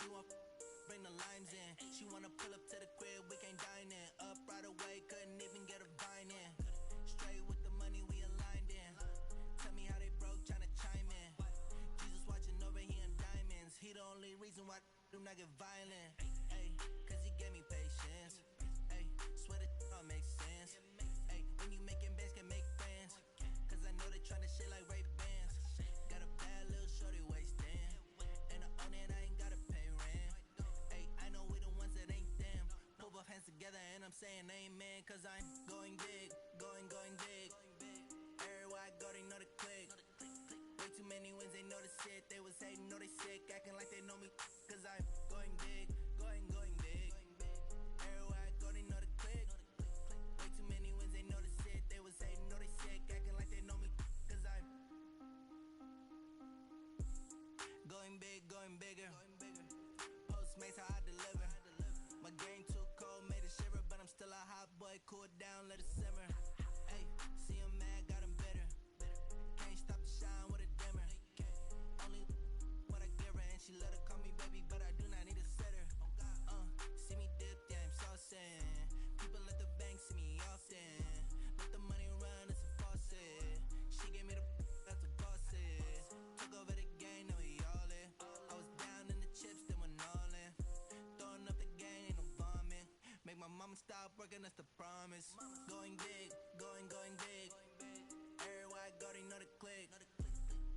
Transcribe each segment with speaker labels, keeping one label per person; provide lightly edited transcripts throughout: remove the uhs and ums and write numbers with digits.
Speaker 1: She want bring the limes in. She wanna pull up to the crib, we can't dine in. Up right away, couldn't even get a vine in. Straight with the money, we aligned in. Tell me how they broke, tryna chime in. Jesus watching over, he in diamonds. He the only reason why do not get violent. Ay, cause he gave me patience. Ay, swear that all makes sense. Ay, when you making bands, can make friends. Cause I know they tryna shit like Ray-Bans. Got a bad little shorty wasting. And I own it, I ain't gotta pay rent. Ay, I know we the ones that ain't them. Pull both hands together and I'm saying amen. Cause I'm going big, going big. Everywhere I go, they know the click. Way too many wins, they know the shit. They was hating, know they sick, acting like they know me. Cause I'm going big, going big. Everywhere I go, they know the click. Way too many wins, they know the shit. They was hating, know they sick, acting like they know me. Cause I'm going big, going bigger. Postmates how I deliver. My game too cold, made it shiver, but I'm still a hot boy. Cool it down, let it simmer. Hey, see him mad, got him bitter. Can't stop the shine with a dimmer. Only what I give her, and she let her call me baby, but I do not need a sitter. See me dip, yeah, I'm saucing. People at the bank see me often. Let the money run, it's a faucet. She gave me the that's the boss is. Took over the game, now we all in. I was down in the chips, then went all in. Throwing up the game, ain't no bombing. Make my mama stop working, that's the promise. Going big, going big. Everywhere I go, they know the click.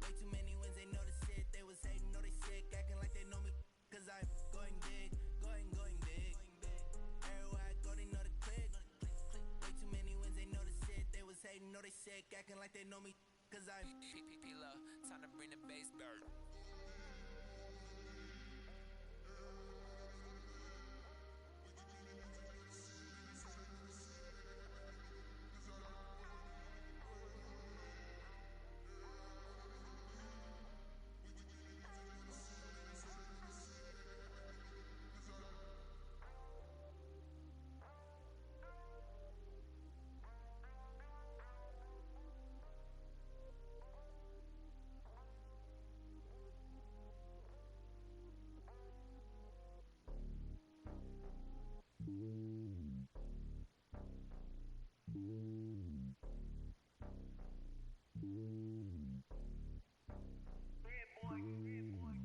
Speaker 1: Way too many wins, they know the shit. They was hating, know they sick, acting like they know me. Cause I'm going big, going big. Everywhere I go, they know the click. Way too many wins, they know the shit. They was hating, know they sick, acting like they know me. Cause I'm
Speaker 2: P-P-P-Love, time to bring the bass back.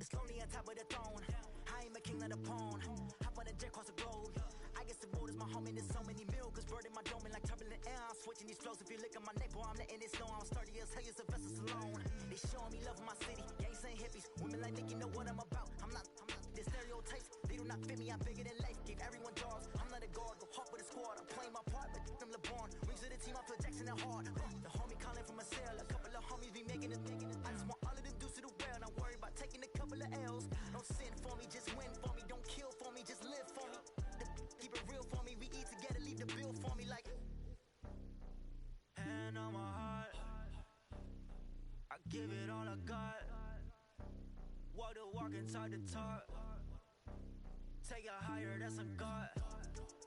Speaker 3: It's lonely on top of the throne. I ain't a king of the pawn. Hop on a jet across the globe. I guess the world is my home and there's so many milkers. Bird in my dome and like turbulent air. I'm switching these flows. If you look at my neck, boy, I'm letting it slow. I'm sturdy as hell, as a vessel alone. They showing me love in my city. Gangs ain't hippies. Women like Nick, you know what I'm about. I'm not the stereotypes. They do not fit me. I'm bigger than life. Give everyone jobs. I'm not a guard. Go hard with a squad. I'm playing my part, but I'm LeBron. Rings to the team. I feel Jackson and hard. The homie calling from a cell. A couple of homies be making it. I just want all of them dudes to the well. Not worry about taking a couple of L's. Don't sin for me, just win for me. Don't kill for me, just live for me. Keep it real for me. We eat together, leave the bill for me like. Hand on my heart, I give it all I got. Walk the walk inside the talk. Take it higher, that's a God.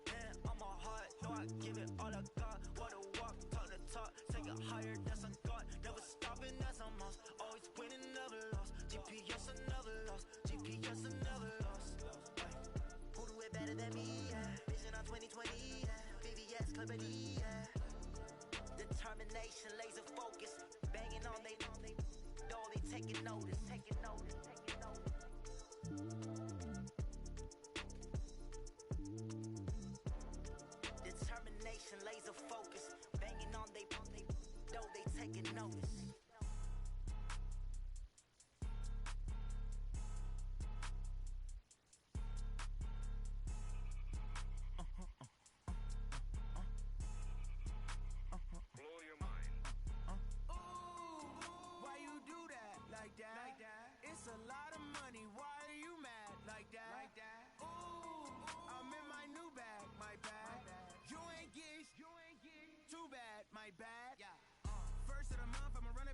Speaker 3: Hand on my heart, no, I give it all I got. Walk the walk, talk the talk. Take it higher, that's a God. Never stopping, that's a must. Always winning, never lost. GPS, I never lost. GPS, I never lost. Who do it better than me? Yeah. Vision on 2020. Yeah. VVS, Clarity. Yeah. Determination, laser focus. Banging on they door, they taking notice. Taking notice. Taking notice. Determination, laser focus. Banging on they door, they taking notice.
Speaker 4: Blow your mind.
Speaker 5: Why you do that? Like that? It's a lot of money. Why are you mad? Like that? Ooh, I'm in my new bag. My bad. You ain't getting too bad. My bad. Yeah. First of the month, I'ma run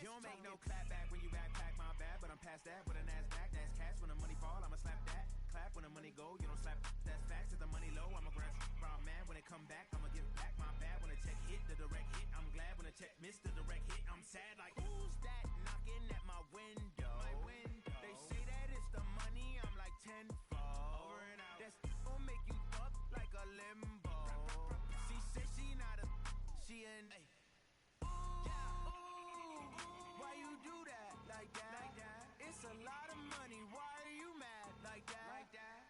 Speaker 5: You don't make no clap back when you backpack, my bad, but I'm past that with a NASDAQ. That's cash when the money fall, I'ma slap that. Clap when the money go, you don't slap. That's facts. If the money low, I'ma grab raw man. When it come back, I'ma give back. My bad when the check hit, the direct hit. I'm glad when the check missed the direct hit. I'm sad like who's that knocking at my window? They say that it's the money, I'm like tenfold. Over and out. That's gon' make you fuck like a limbo. She said she not a, she in. Why you do that like that? It's a lot of money. Why are you mad like that?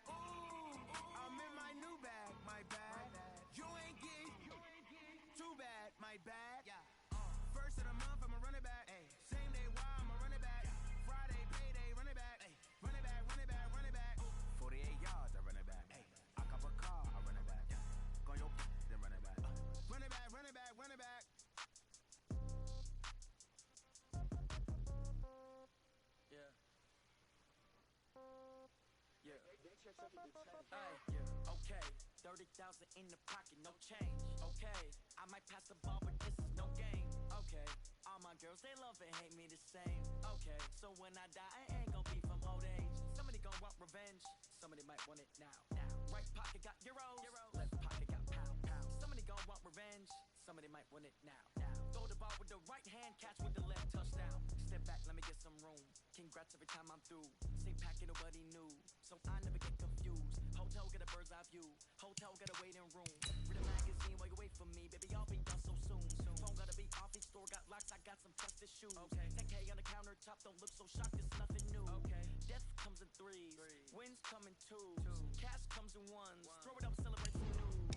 Speaker 5: Ooh, I'm in my new bag, my bad. You ain't getting too bad, my bad. First of the month, I'ma run it back. Same day, why I'ma run it back. Friday, payday, run it back. Run it back, run it back, run it back. 48 yards, I run it back. I cop a car, I run it back. Go your then run it back. Run it back, run it back, run it back.
Speaker 3: Okay, 30,000 in the pocket, no change. Okay, I might pass the ball, but this is no game. Okay, all my girls, they love and hate me the same. Okay, so when I die, I ain't gon' be from old age. Somebody gon' want revenge, somebody might want it now. Right pocket got euros, left pocket got pound. Somebody gon' want revenge, somebody might want it now. Throw the ball with the right hand, catch with the left, touchdown. Step back, let me get some room. Congrats every time I'm through. Same packet, nobody knew, so I never get confused. Hotel get a bird's eye view. Hotel get a waiting room. Read a magazine while you wait for me, baby. I'll be done so soon. Phone gotta be off. Each store got locks. I got some trusted shoes. Okay. 10K on the countertop. Don't look so shocked. It's nothing new. Okay. Death comes in threes. Wins come in twos. Cash comes in ones. Throw it up, celebrate some news.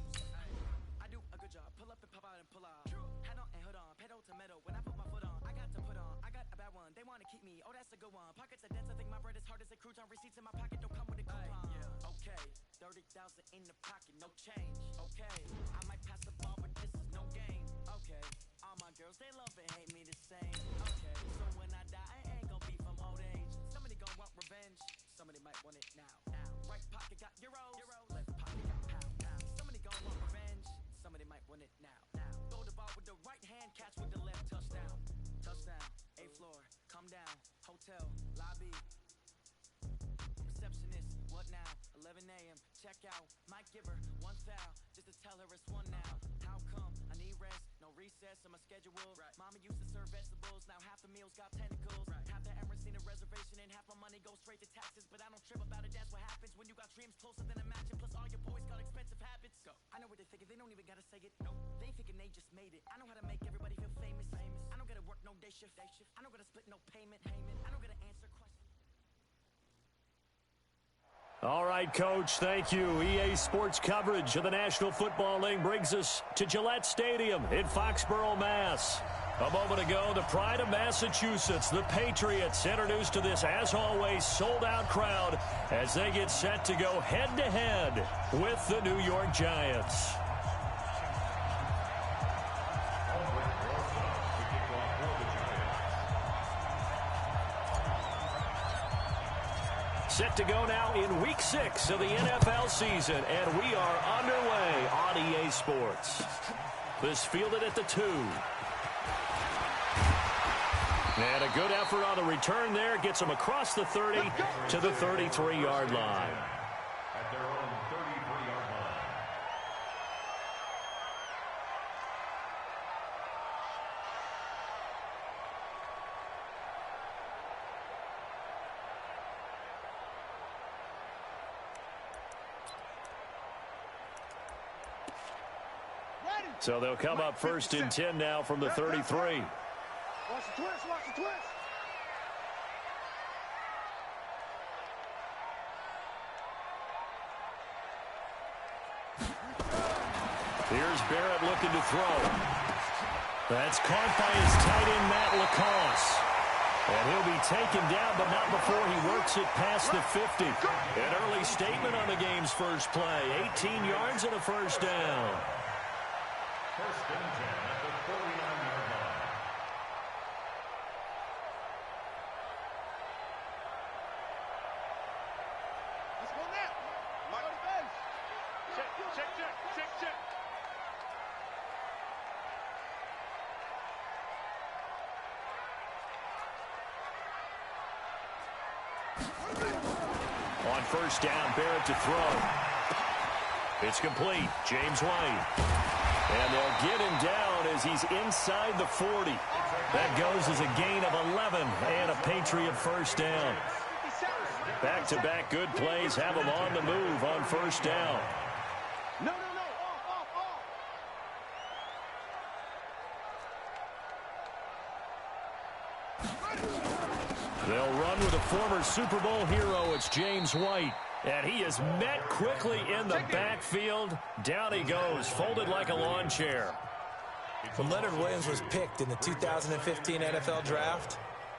Speaker 3: I do a good job. Pull up and pop out and pull out. Head on and hood on. Pedal to metal. When I put my foot on, I got to put on. I got a bad one. They wanna keep me. Oh, that's a good one. Pockets are dense. I think my bread is hard as a crouton. Receipts in my pocket don't come with a coupon. Okay, 30,000 in the pocket, no change. Okay, I might pass the ball, but this is no game. Okay, all my girls, they love and hate me the same. Okay, so when I die, I ain't gon' be from old age. Somebody gon' want revenge, somebody might want it now. Right pocket got euros, left pocket got pound. Somebody gon' want revenge, somebody might want it now. Throw the ball with the right hand, catch with the left, touchdown. Touchdown, 8th floor, come down, hotel, lobby. Receptionist, what now? 11 a.m. Check out. Might give her one foul just to tell her it's one now. How come? I need rest, no recess on my schedule. Mama used to serve vegetables, now half the meals got tentacles. Half the Emerson reservation and half my money goes straight to taxes. But I don't trip about it, that's what happens when you got dreams closer than a mansion. Plus all your boys got expensive habits. Go. I know what they're thinking, they don't even gotta say it. Nope. They thinking they just made it. I know how to make everybody feel famous. I don't gotta work no day shift. I don't gotta split no payment. I don't gotta answer questions.
Speaker 4: All right, Coach, thank you. EA Sports coverage of the National Football League brings us to Gillette Stadium in Foxborough, Mass. A moment ago, the pride of Massachusetts, the Patriots, introduced to this, as always, sold-out crowd as they get set to go head-to-head with the New York Giants. Set to go now in Week 6 of the NFL season, and we are underway on EA Sports. This fielded at the 2. And a good effort on the return there. Gets them across the 30 to the 33-yard line.
Speaker 6: At their own 33-yard line.
Speaker 4: So they'll come up first and 10 now from the 33.
Speaker 7: Watch the twist, watch the twist.
Speaker 4: Here's Barrett looking to throw. That's caught by his tight end, Matt Lacoste. And he'll be taken down, but not before he works it past the 50. An early statement on the game's first play. 18 yards and a first down.
Speaker 6: First and 10 at the 49-yard line.
Speaker 7: Let's go now. Go to base. Check, check, check, check, check.
Speaker 4: On first down, Barrett to throw. It's complete. James White. And they'll get him down as he's inside the 40. That goes as a gain of 11 and a Patriot first down. Back-to-back good plays have him on the move on first down.
Speaker 7: No.
Speaker 4: They'll run with a former Super Bowl hero. It's James White. And he is met quickly in the backfield. Down he goes, folded like a lawn chair.
Speaker 8: When Leonard Williams was picked in the 2015 NFL Draft,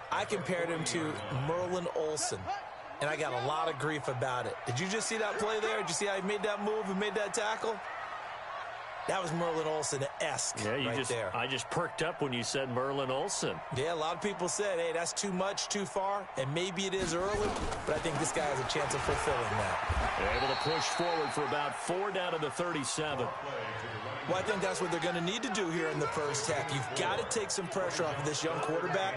Speaker 8: I compared him to Merlin Olsen, and I got a lot of grief about it. Did you just see that play there? Did you see how he made that move and made that tackle? That was Merlin Olsen-esque there.
Speaker 4: I just perked up when you said Merlin Olsen.
Speaker 8: Yeah, a lot of people said, hey, that's too much, too far, and maybe it is early, but I think this guy has a chance of fulfilling that.
Speaker 4: Able to push forward for about 4 down to the 37.
Speaker 8: Well, I think that's what they're going to need to do here in the first half. You've got to take some pressure off of this young quarterback,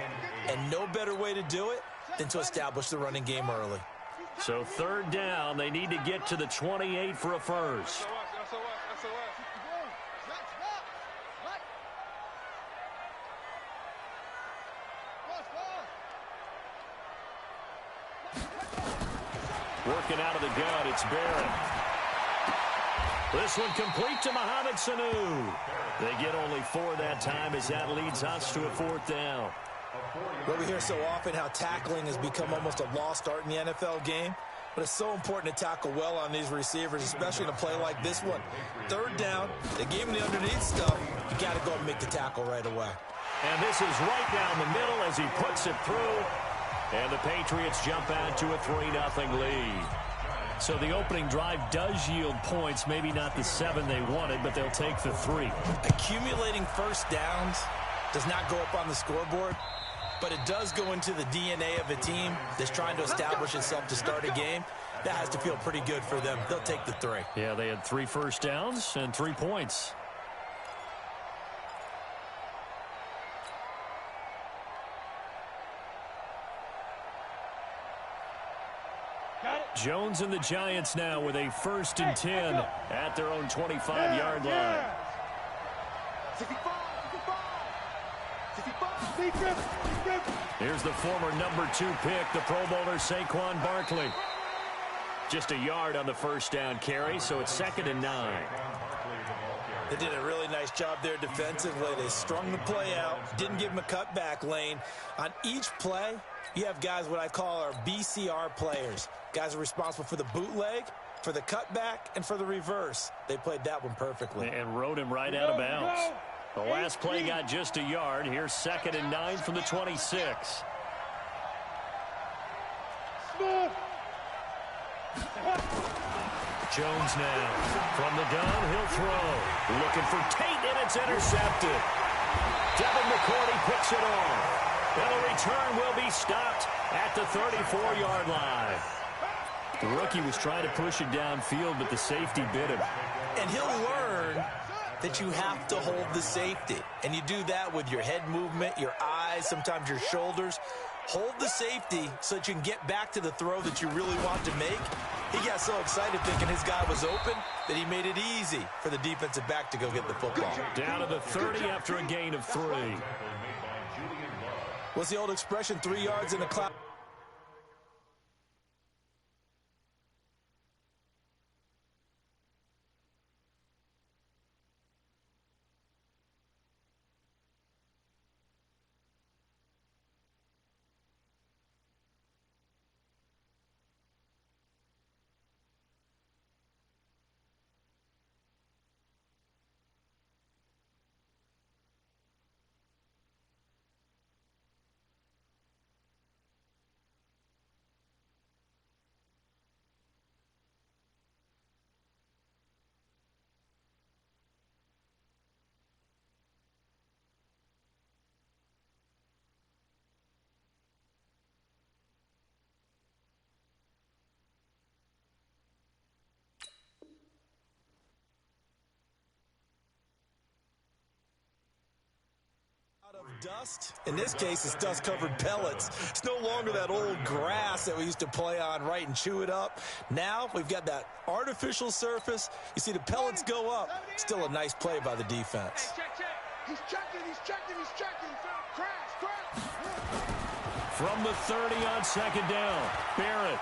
Speaker 8: and no better way to do it than to establish the running game early.
Speaker 4: So third down, they need to get to the 28 for a first. Working out of the gun, it's Barrett. This one complete to Mohamed Sanu. They get only 4 that time as that leads us to a fourth down.
Speaker 8: Well, we hear so often how tackling has become almost a lost art in the NFL game, but it's so important to tackle well on these receivers, especially in a play like this one. Third down, they gave him the underneath stuff. You got to go and make the tackle right away.
Speaker 4: And this is right down the middle as he puts it through. And the Patriots jump out to a 3-0 lead. So the opening drive does yield points, maybe not the 7 they wanted, but they'll take the 3.
Speaker 8: Accumulating first downs does not go up on the scoreboard, but it does go into the DNA of a team that's trying to establish itself to start a game. That has to feel pretty good for them. They'll take the 3.
Speaker 4: Yeah, they had 3 first downs and 3 points. Jones and the Giants now with a 1st and 10 at their own 25-yard line. Here's the former number 2 pick, the Pro Bowler Saquon Barkley. Just a yard on the first down carry, so it's 2nd and 9.
Speaker 8: They did a really nice job there defensively. They strung the play out, didn't give him a cutback lane. On each play, you have guys what I call our BCR players. Guys are responsible for the bootleg, for the cutback, and for the reverse. They played that one perfectly.
Speaker 4: And rode him right out of bounds. The last play got just a yard. Here's 2nd and 9 from the 26. Jones now. From the gun, he'll throw. Looking for Tate, and it's intercepted. Devin McCourty picks it off. And the return will be stopped at the 34-yard line. The rookie was trying to push it downfield, but the safety bit him.
Speaker 8: And he'll learn that you have to hold the safety. And you do that with your head movement, your eyes, sometimes your shoulders. Hold the safety so that you can get back to the throw that you really want to make. He got so excited thinking his guy was open that he made it easy for the defensive back to go get the football.
Speaker 4: Down to the 30 after a gain of 3.
Speaker 8: What's the old expression, 3 yards in a cloud? Dust. In this case, it's dust-covered pellets. It's no longer that old grass that we used to play on, right, and chew it up. Now we've got that artificial surface. You see the pellets go up. Still a nice play by the defense.
Speaker 7: Check. He's checking. Crash.
Speaker 4: From the 30 on second down, Barrett.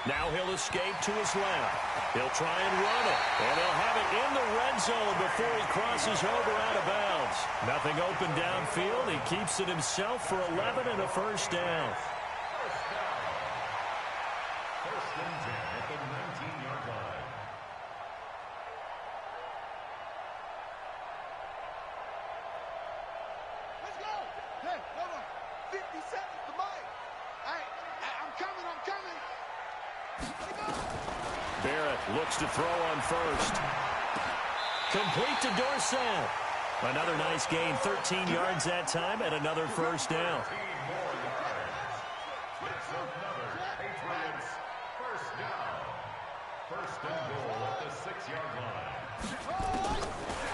Speaker 4: Now he'll escape to his left. He'll try and run it, and he'll have it in the red zone before he crosses over out of bounds. Nothing open downfield. He keeps it himself for 11 and a first down.
Speaker 6: First and 10 at the 19-yard line.
Speaker 7: Let's go. Hey, hold on. 50 seconds to Mike. Hey, I'm coming.
Speaker 4: Barrett looks to throw on first. Complete to Dorsett. Another nice gain, 13 yards that time, and another first down.
Speaker 6: It's another Patriots first down. First and goal at the 6-yard line.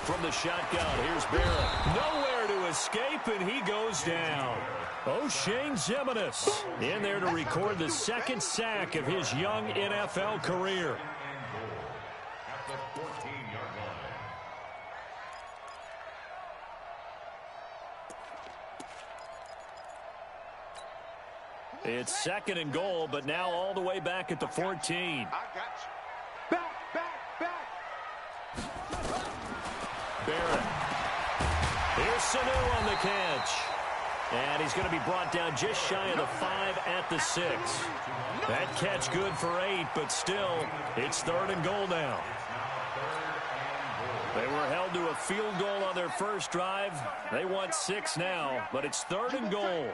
Speaker 4: From the shotgun, here's Barrett. Nowhere to escape, and he goes down. O'Shane Zimenez in there to record the second sack of his young NFL career.
Speaker 6: At the 14-yard line.
Speaker 4: It's second and goal, but now all the way back at the 14.
Speaker 7: I got you. Back.
Speaker 4: Barrett. Here's Sanu on the catch. And he's going to be brought down just shy of the 5 at the 6. That catch good for 8, but still, it's third and goal now. They were held to a field goal on their first drive. They want 6 now, but it's third and goal.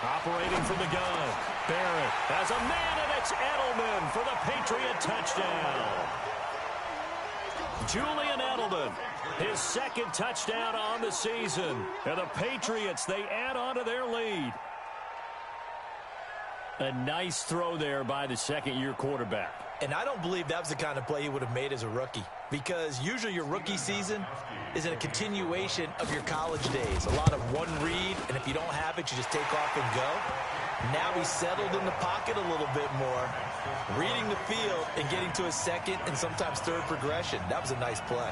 Speaker 4: Operating from the gun. Barrett has a man, and it's Edelman for the Patriot touchdown. Julian Edelman, his second touchdown on the season. And the Patriots, they add on to their lead. A nice throw there by the second-year quarterback.
Speaker 8: And I don't believe that was the kind of play he would have made as a rookie, because usually your rookie season is a continuation of your college days. A lot of one read, and if you don't have it, you just take off and go. Now he's settled in the pocket a little bit more, reading the field and getting to a second and sometimes third progression. That was a nice play.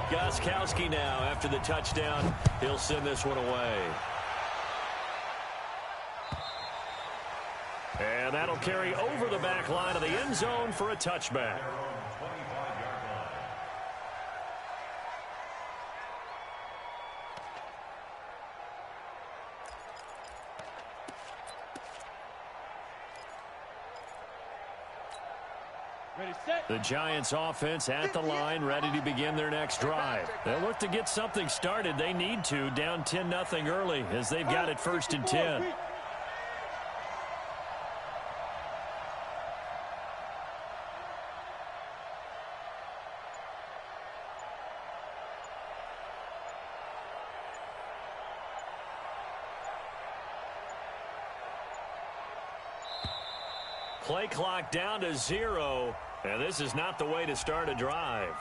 Speaker 4: Gostkowski now after the touchdown. He'll send this one away. And that'll carry over the back line of the end zone for a touchback. The Giants offense at the line, ready to begin their next drive. They'll look to get something started. They need to, down 10-0 early as they've got it first and 10. Play clock down to 0, and this is not the way to start a drive.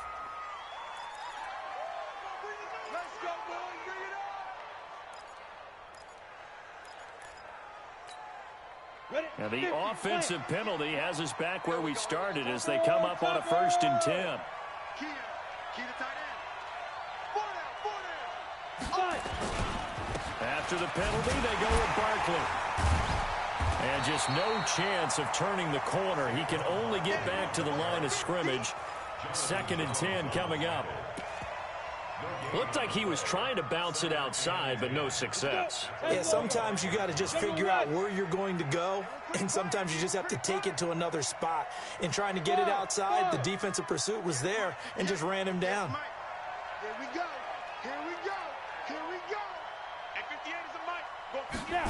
Speaker 4: And the offensive penalty has us back where we started as they come up on a first and 10. After the penalty, they go with Barkley. And just no chance of turning the corner. He can only get back to the line of scrimmage. Second and 10 coming up. Looked like he was trying to bounce it outside, but no success.
Speaker 8: Yeah, sometimes you got to just figure out where you're going to go, and sometimes you just have to take it to another spot. In trying to get it outside, the defensive pursuit was there and just ran him down.
Speaker 7: Here we go. At 58 is a Mike. Go 58.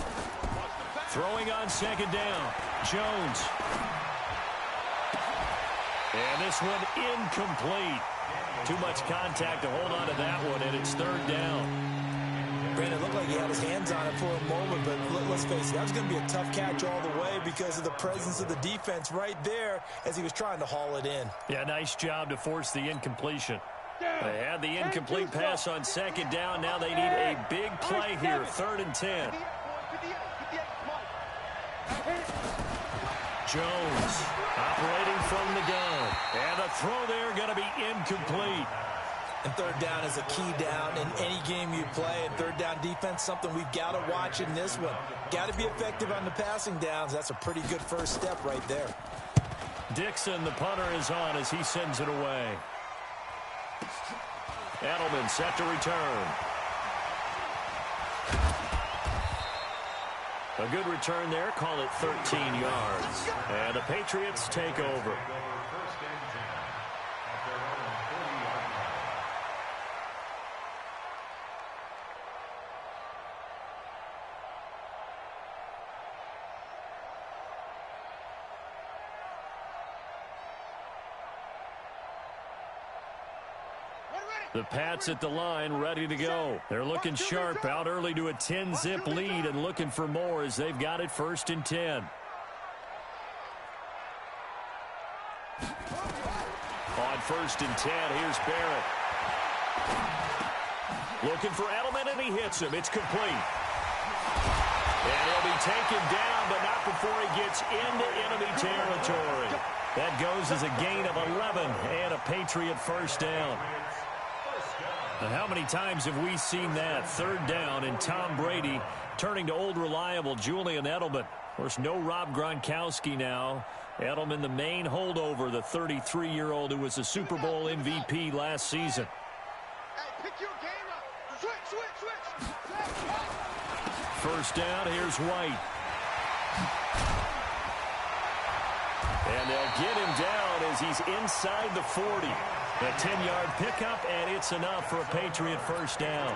Speaker 4: Throwing on second down, Jones. And this one incomplete. Too much contact to hold on to that one, and it's third down.
Speaker 8: Brandon, it looked like he had his hands on it for a moment, but let's face it, that was going to be a tough catch all the way because of the presence of the defense right there as he was trying to haul it in.
Speaker 4: Yeah, nice job to force the incompletion. They had the incomplete pass on second down. Now they need a big play here, 3rd and 10. Jones operating from the gun. And the throw there going to be incomplete.
Speaker 8: And 3rd down is a key down in any game you play. And 3rd down defense, something we've got to watch in this one. Got to be effective on the passing downs. That's a pretty good first step right there.
Speaker 4: Dixon, the punter, is on as he sends it away. Edelman set to return. A good return there. Call it 13 yards. And the Patriots take over. The Pats at the line, ready to go. They're looking sharp, out early to a 10-zip lead and looking for more as they've got it 1st and 10. On 1st and 10, here's Barrett. Looking for Edelman, and he hits him. It's complete. And he'll be taken down, but not before he gets into enemy territory. That goes as a gain of 11 and a Patriot 1st down. And how many times have we seen that? 3rd down and Tom Brady turning to old reliable Julian Edelman. Of course, no Rob Gronkowski now. Edelman, the main holdover, the 33-year-old who was a Super Bowl MVP last season.
Speaker 7: Hey, pick your game up. Switch.
Speaker 4: 1st down, here's White. And they'll get him down as he's inside the 40. A 10-yard pickup, and it's enough for a Patriot 1st down.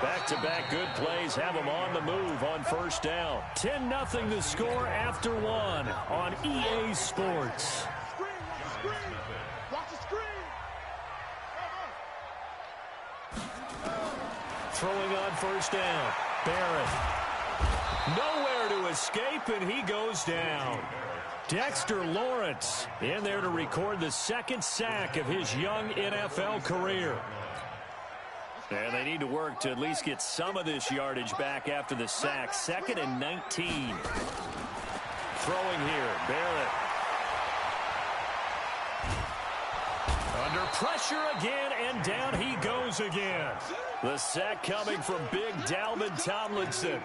Speaker 4: Back-to-back good plays have them on the move on 1st down. 10-0 the score after 1 on EA Sports.
Speaker 7: Watch the screen.
Speaker 4: Throwing on 1st down. Barrett. Nowhere to escape, and he goes down. Dexter Lawrence in there to record the 2nd sack of his young NFL career. And they need to work to at least get some of this yardage back after the sack. 2nd and 19. Throwing here, Barrett. Under pressure again, and down he goes again. The sack coming from big Dalvin Tomlinson.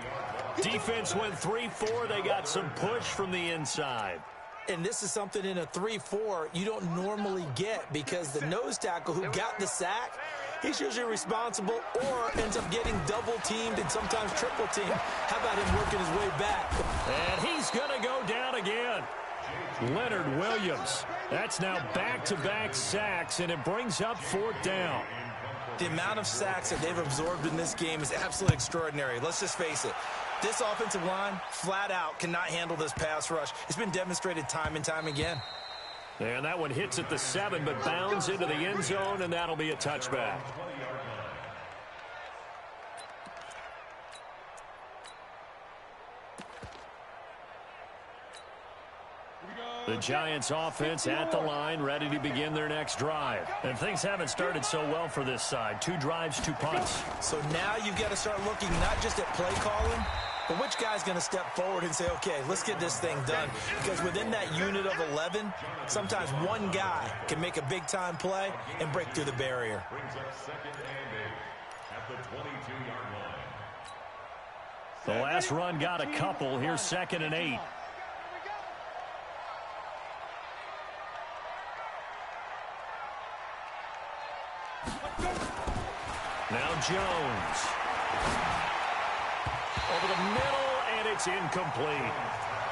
Speaker 4: Defense went 3-4. They got some push from the inside.
Speaker 8: And this is something in a 3-4 you don't normally get because the nose tackle who got the sack, he's usually responsible or ends up getting double-teamed and sometimes triple-teamed. How about him working his way back?
Speaker 4: And he's going to go down again. Leonard Williams. That's now back-to-back sacks, and it brings up 4th down.
Speaker 8: The amount of sacks that they've absorbed in this game is absolutely extraordinary. Let's just face it. This offensive line, flat out, cannot handle this pass rush. It's been demonstrated time and time again.
Speaker 4: And that one hits at the 7, but bounds into the end zone, and that'll be a touchback. The Giants offense at the line, ready to begin their next drive. And things haven't started so well for this side. 2 drives, 2 punts.
Speaker 8: So now you've got to start looking not just at play calling, but which guy's going to step forward and say, okay, let's get this thing done. Because within that unit of 11, sometimes one guy can make a big-time play and break through the barrier.
Speaker 6: Brings up 2nd and 8 at the 22-yard line.
Speaker 4: The last run got a couple. Here's 2nd and 8. Now Jones. Over the middle, and it's incomplete.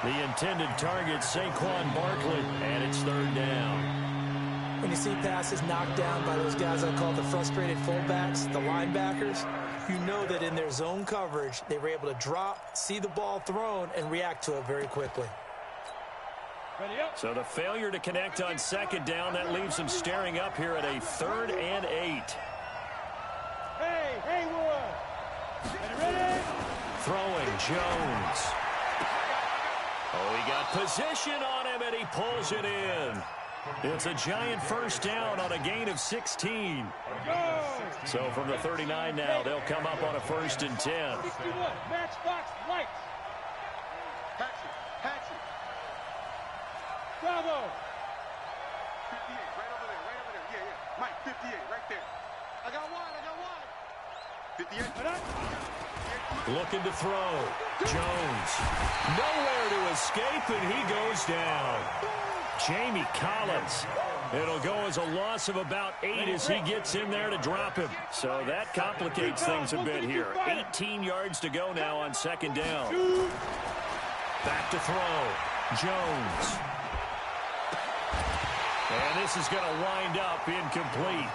Speaker 4: The intended target, Saquon Barkley, and it's 3rd down.
Speaker 8: When you see passes knocked down by those guys I call the frustrated fullbacks, the linebackers, you know that in their zone coverage, they were able to drop, see the ball thrown, and react to it very quickly.
Speaker 4: So the failure to connect on 2nd down, that leaves them staring up here at a 3rd and 8. Throwing, Jones. Oh, he got position on him, and he pulls it in. It's a giant first down on a gain of 16. So from the 39 now, they'll come up on a 1st and 10.
Speaker 7: 61, matchbox lights. Hatchet. Bravo. 58, right over there. Yeah. Mike, 58, right there. I got one. 58.
Speaker 4: Looking to throw. Jones. Nowhere to escape, and he goes down. Jamie Collins. It'll go as a loss of about 8 as he gets in there to drop him. So that complicates things a bit here. 18 yards to go now on 2nd down. Back to throw. Jones. And this is going to wind up incomplete.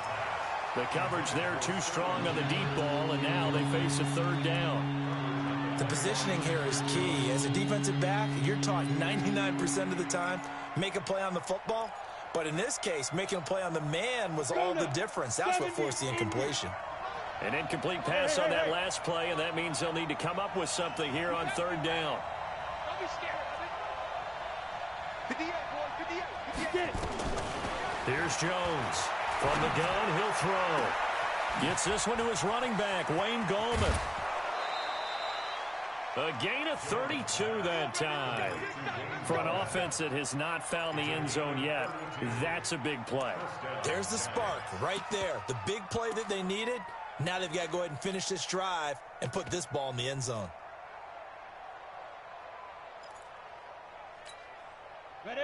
Speaker 4: The coverage there too strong on the deep ball, and now they face a 3rd down.
Speaker 8: The positioning here is key. As a defensive back, you're taught 99% of the time, make a play on the football. But in this case, making a play on the man was all the difference. That's what forced the incompletion.
Speaker 4: An incomplete pass on that last play, and that means they'll need to come up with something here on 3rd down.
Speaker 7: Don't be scared. 58, boy. 58.
Speaker 4: Here's Jones. From the gun, he'll throw. Gets this one to his running back, Wayne Gallman. A gain of 32 that time. For an offense that has not found the end zone yet, that's a big play.
Speaker 8: There's the spark right there. The big play that they needed. Now they've got to go ahead and finish this drive and put this ball in the end zone.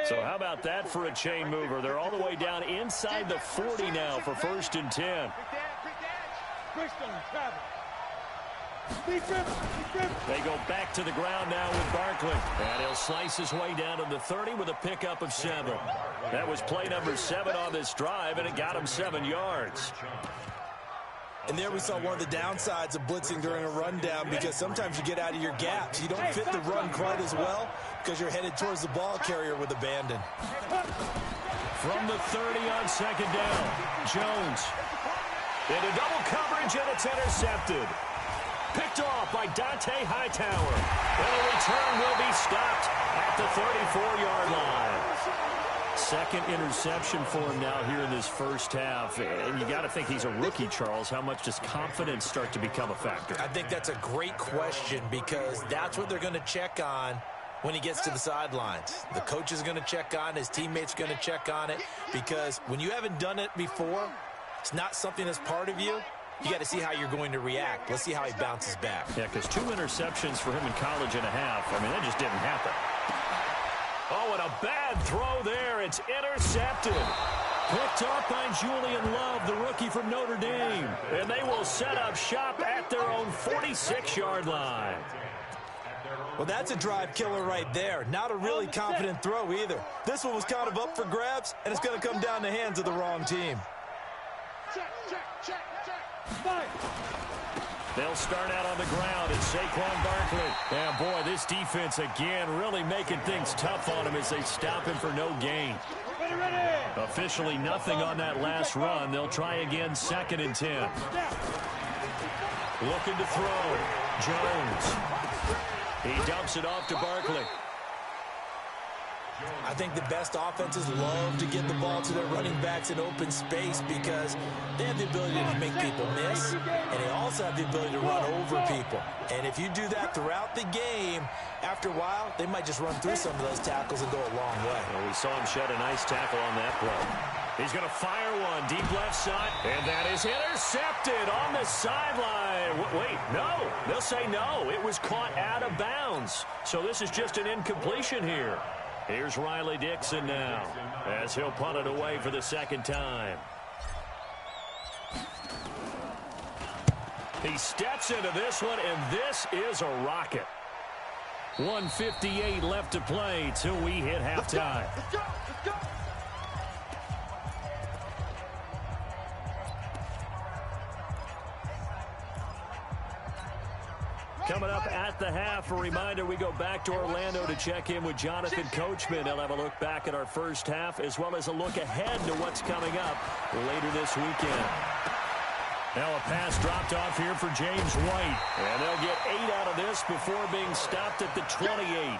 Speaker 4: So how about that for a chain mover? They're all the way down inside the 40 now for 1st and 10. They go back to the ground now with Barkley. And he'll slice his way down to the 30 with a pickup of 7. That was play number 7 on this drive, and it got him 7 yards.
Speaker 8: And there we saw one of the downsides of blitzing during a rundown, because sometimes you get out of your gaps. You don't fit the run quite as well because you're headed towards the ball carrier with abandon.
Speaker 4: From the 30 on 2nd down, Jones. Into double coverage, and it's intercepted. Picked off by Dante Hightower. And a return will be stopped at the 34-yard line. 2nd interception for him now here in this 1st half. And you got to think he's a rookie, Charles. How much does confidence start to become a factor?
Speaker 8: I think that's a great question, because that's what they're going to check on when he gets to the sidelines. The coach is going to check on, his teammates are going to check on it, because when you haven't done it before, it's not something that's part of you. You got to see how you're going to react. Let's see how he bounces back.
Speaker 4: Yeah, because 2 interceptions for him in college and a half. I mean, that just didn't happen. Oh, and a bad throw there. It's intercepted. Picked off by Julian Love, the rookie from Notre Dame. And they will set up shop at their own 46-yard line.
Speaker 8: Well, that's a drive killer right there. Not a really confident throw either. This one was kind of up for grabs, and it's going to come down the hands of the wrong team.
Speaker 4: They'll start out on the ground. It's Saquon Barkley. And, boy, this defense, again, really making things tough on him as they stop him for no gain. Officially nothing on that last run. They'll try again, 2nd and 10. Looking to throw. Jones. He dumps it off to Barkley.
Speaker 8: I think the best offenses love to get the ball to their running backs in open space, because they have the ability to make people miss, and they also have the ability to run over people. And if you do that throughout the game, after a while, they might just run through some of those tackles and go a long way.
Speaker 4: Well, we saw him shed a nice tackle on that play. He's going to fire one deep left side, and that is intercepted on the sideline. Wait, no. They'll say no. It was caught out of bounds. So this is just an incompletion here. Here's Riley Dixon now, as he'll punt it away for the 2nd time. He steps into this one, and this is a rocket. 1:58 left to play till we hit halftime.
Speaker 7: Let's go.
Speaker 4: Coming up at the half, a reminder, we go back to Orlando to check in with Jonathan Coachman. He'll have a look back at our 1st half, as well as a look ahead to what's coming up later this weekend. Now a pass dropped off here for James White. And they'll get 8 out of this before being stopped at the 28.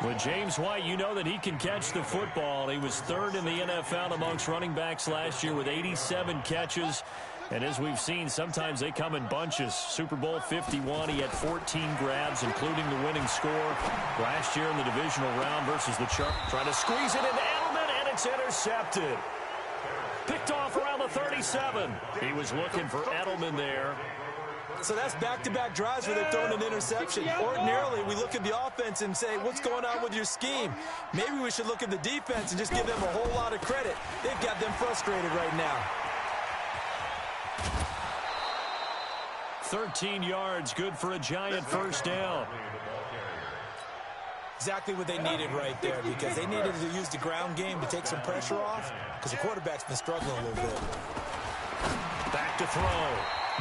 Speaker 4: With James White, you know that he can catch the football. He was 3rd in the NFL amongst running backs last year with 87 catches. And as we've seen, sometimes they come in bunches. Super Bowl 51, he had 14 grabs, including the winning score last year in the divisional round versus the Chargers. Trying to squeeze it into Edelman, and it's intercepted. Picked off around the 37. He was looking for Edelman there.
Speaker 8: So that's back-to-back drives where they've thrown an interception. Ordinarily, we look at the offense and say, what's going on with your scheme? Maybe we should look at the defense and just give them a whole lot of credit. They've got them frustrated right now.
Speaker 4: 13 yards, good for a Giant first down.
Speaker 8: Exactly what they needed right there, because they needed to use the ground game to take some pressure off, because the quarterback's been struggling a little bit.
Speaker 4: Back to throw.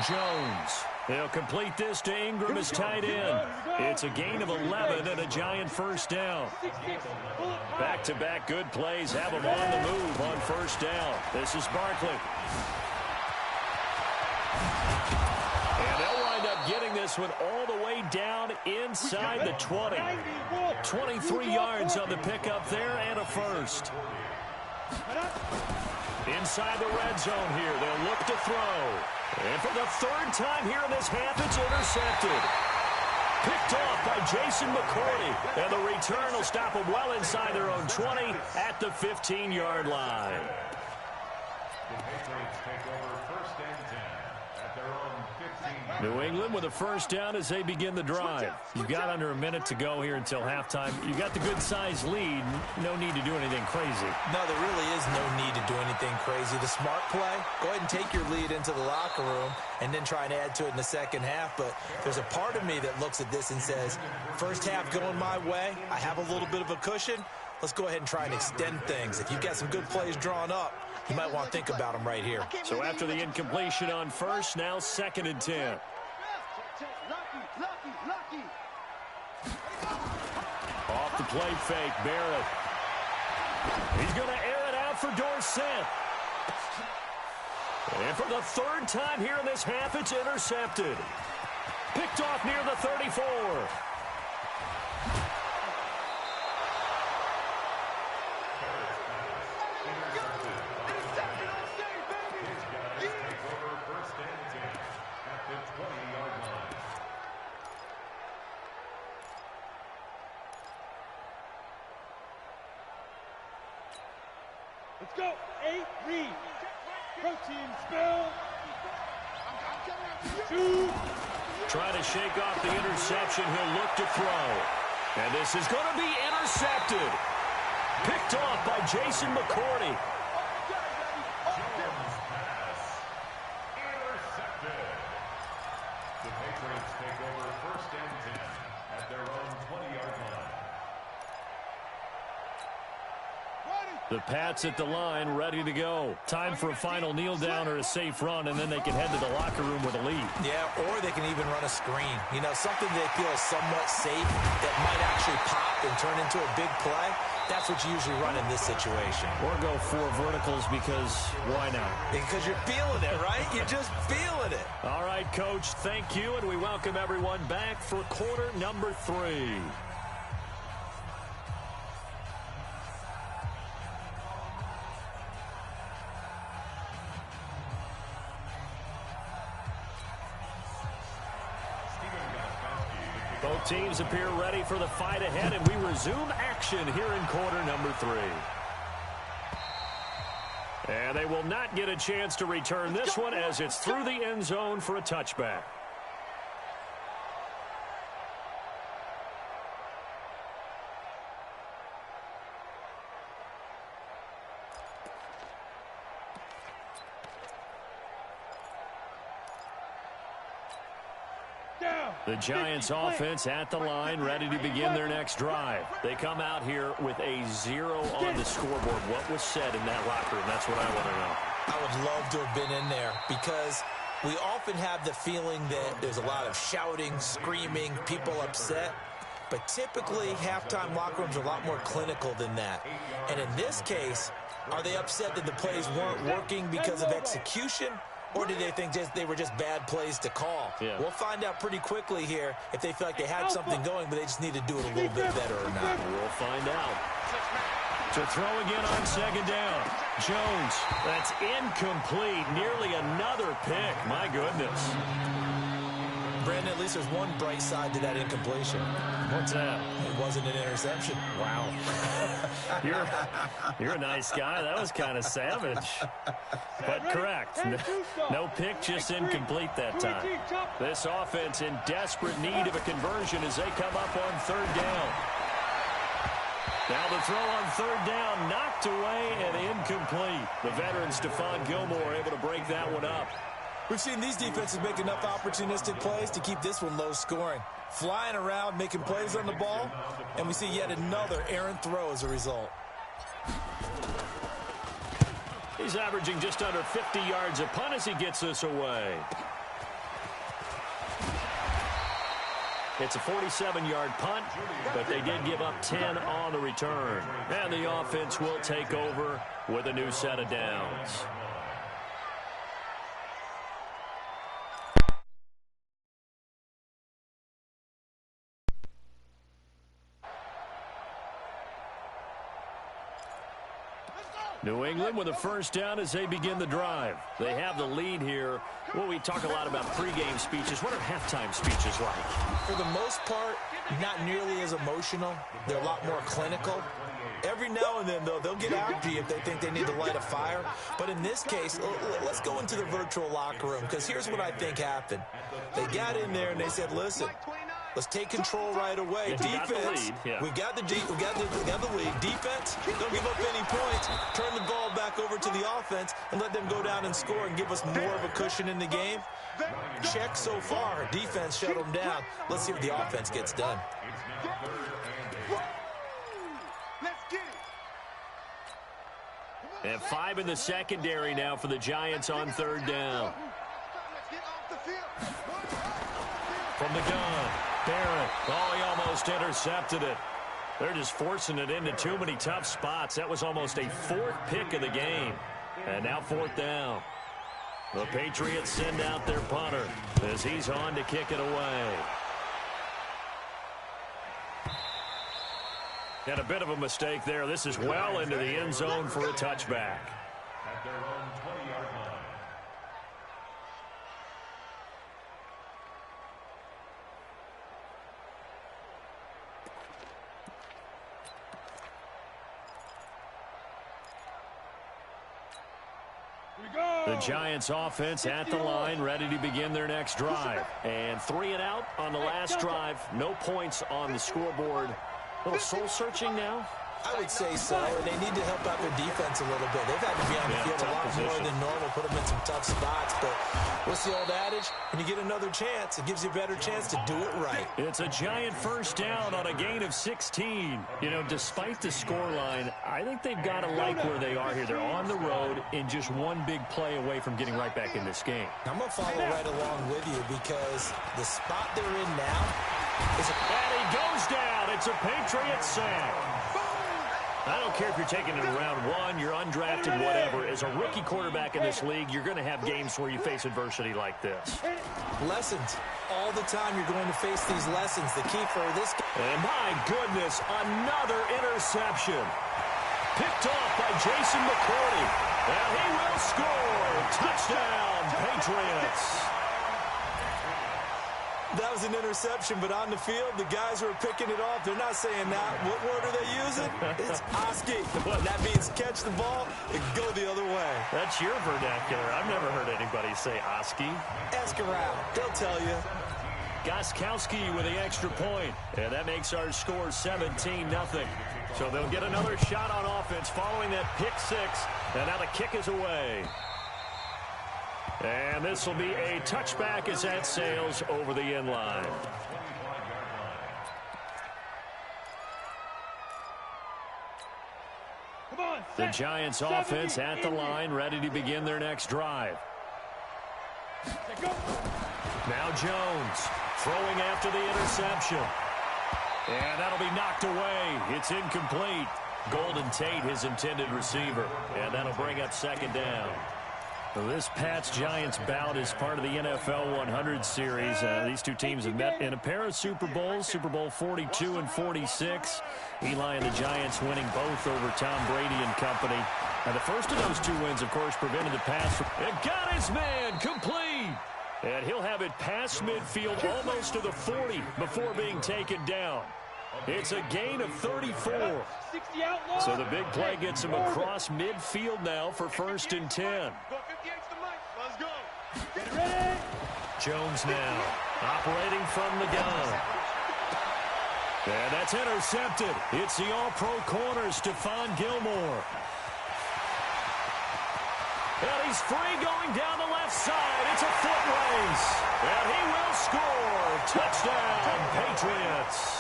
Speaker 4: Jones. They'll complete this to Ingram as tight end. It's a gain of 11 and a Giant first down. Back-to-back good plays have them on the move on first down. This is Barkley. And they'll wind up getting this one all the way down inside the 20. 23 yards on the pickup there and a first. Inside the red zone here, they'll look to throw. And for the 3rd time here in this half, it's intercepted. Picked off by Jason McCourty. And the return will stop them well inside their own 20 at the 15-yard line.
Speaker 6: The Patriots take over 1st and 10 at their own 15.
Speaker 4: New England with a first down as they begin the drive. You've got under a minute to go here until halftime. You got the good-sized lead. No need to do anything crazy.
Speaker 8: No, there really is no need to do anything crazy. The smart play, go ahead and take your lead into the locker room and then try and add to it in the second half. But there's a part of me that looks at this and says, first half going my way, I have a little bit of a cushion. Let's go ahead and try and extend things. If you've got some good plays drawn up, you might want to think about them right here.
Speaker 4: So after the incompletion on first, now 2nd and 10. Off the play fake, Barrett. He's going to air it out for Dorsett. And for the 3rd time here in this half, it's intercepted. Picked off near the 34.
Speaker 7: Let's go. 8, read. Protein spill. 2.
Speaker 4: Trying to shake off the interception. He'll look to throw. And this is going to be intercepted. Picked off by Jason McCourty.
Speaker 6: Jones pass. Intercepted. The Patriots take over 1st and 10 at their own 20-yard line.
Speaker 4: The Pats at the line, ready to go. Time for a final kneel down or a safe run, and then they can head to the locker room with a lead.
Speaker 8: Yeah, or they can even run a screen. You know, something they feel is somewhat safe that might actually pop and turn into a big play. That's what you usually run in this situation.
Speaker 4: Or go 4 verticals because why not?
Speaker 8: Because you're feeling it, right? You're just feeling it.
Speaker 4: All right, Coach, thank you, and we welcome everyone back for quarter number 3. Both teams appear ready for the fight ahead, and we resume action here in quarter number 3. And they will not get a chance to return this one as it's through the end zone for a touchback. The Giants offense at the line, ready to begin their next drive. They come out here with a 0 on the scoreboard. What was said in that locker room? That's what I want to know.
Speaker 8: I would love to have been in there because we often have the feeling that there's a lot of shouting, screaming, people upset. But typically, halftime locker rooms are a lot more clinical than that. And in this case, are they upset that the plays weren't working because of execution? Or did they think they were just bad plays to call?
Speaker 4: Yeah.
Speaker 8: We'll find out pretty quickly here if they feel like they had something going, but they just need to do it a little bit better or not.
Speaker 4: We'll find out. To throw again on second down. Jones, that's incomplete. Nearly another pick. My goodness.
Speaker 8: Brandon, at least there's one bright side to that incompletion.
Speaker 4: What's that?
Speaker 8: It wasn't an interception.
Speaker 4: Wow. You're a nice guy. That was kind of savage. But correct. No pick, just incomplete that time. This offense in desperate need of a conversion as they come up on third down. Now the throw on third down, knocked away and incomplete. The veteran Stephon Gilmore able to break that one up.
Speaker 8: We've seen these defenses make enough opportunistic plays to keep this one low scoring. Flying around, making plays on the ball, and we see yet another errant throw as a result.
Speaker 4: He's averaging just under 50 yards a punt as he gets this away. It's a 47-yard punt, but they did give up 10 on the return. And the offense will take over with a new set of downs. New England with a first down as they begin the drive. They have the lead here. Well, we talk a lot about pregame speeches. What are halftime speeches like?
Speaker 8: For the most part, not nearly as emotional. They're a lot more clinical. Every now and then, though, they'll get after you if they think they need to light a fire. But in this case, let's go into the virtual locker room, because here's what I think happened. They got in there and they said, listen, let's take control right away. Defense, we got the lead. Defense, don't give up any points. Turn the ball back over to the offense and let them go down and score and give us more of a cushion in the game. Check so far. Defense shut them down. Let's see what the offense gets done.
Speaker 4: And 5 in the secondary now for the Giants on third down. From the gun, Barrett. Oh, he almost intercepted it. They're just forcing it into too many tough spots. That was almost a fourth pick of the game. And now fourth down. The Patriots send out their punter as he's on to kick it away. And a bit of a mistake there. This is well into the end zone for a touchback.
Speaker 6: At their own 20-yard line.
Speaker 4: The Giants offense at the line, ready to begin their next drive. And 3 and out on the last drive. No points on the scoreboard. A little soul-searching now?
Speaker 8: I would say so, and they need to help out their defense a little bit. They've had to be on the field a lot more than normal, put them in some tough spots. But what's the old adage? When you get another chance, it gives you a better chance to do it right.
Speaker 4: It's a Giant first down on a gain of 16. You know, despite the scoreline, I think they've got to like where they are here. They're on the road and just one big play away from getting right back in this game.
Speaker 8: I'm going to follow right along with you because the spot they're in now is
Speaker 4: and he goes down. It's a Patriots sack. I don't care if you're taking it in round 1, you're undrafted, whatever. As a rookie quarterback in this league, you're going to have games where you face adversity like this.
Speaker 8: Lessons. All the time you're going to face these lessons. The key for this game.
Speaker 4: And my goodness, another interception. Picked off by Jason McCourty. And he will score. Touchdown, Patriots.
Speaker 8: That was an interception, but on the field, the guys who are picking it off, they're not saying that. What word are they using? It's Oski. That means catch the ball and go the other way.
Speaker 4: That's your vernacular. I've never heard anybody say Oski.
Speaker 8: Ask around. They'll tell you.
Speaker 4: Goskowski with the extra point. And that makes our score 17-0. So they'll get another shot on offense following that pick 6. And now the kick is away. And this will be a touchback as that sails over the end line. The Giants offense at the line, ready to begin their next drive. Now Jones throwing after the interception. And that'll be knocked away. It's incomplete. Golden Tate, his intended receiver. And that'll bring up second down. Well, this Pats-Giants bout is part of the NFL 100 series. These two teams have met in a pair of Super Bowls, Super Bowl 42 and 46. Eli and the Giants winning both over Tom Brady and company. Now, the first of those two wins, of course, prevented the pass. It got his man complete. And he'll have it past midfield almost to the 40 before being taken down. It's a gain of 34. So the big play gets him across midfield now for 1st and 10. Jones now operating from the gun. And that's intercepted. It's the all-pro corner, Stephon Gilmore. And he's free going down the left side. It's a foot race. And he will score. Touchdown, Patriots.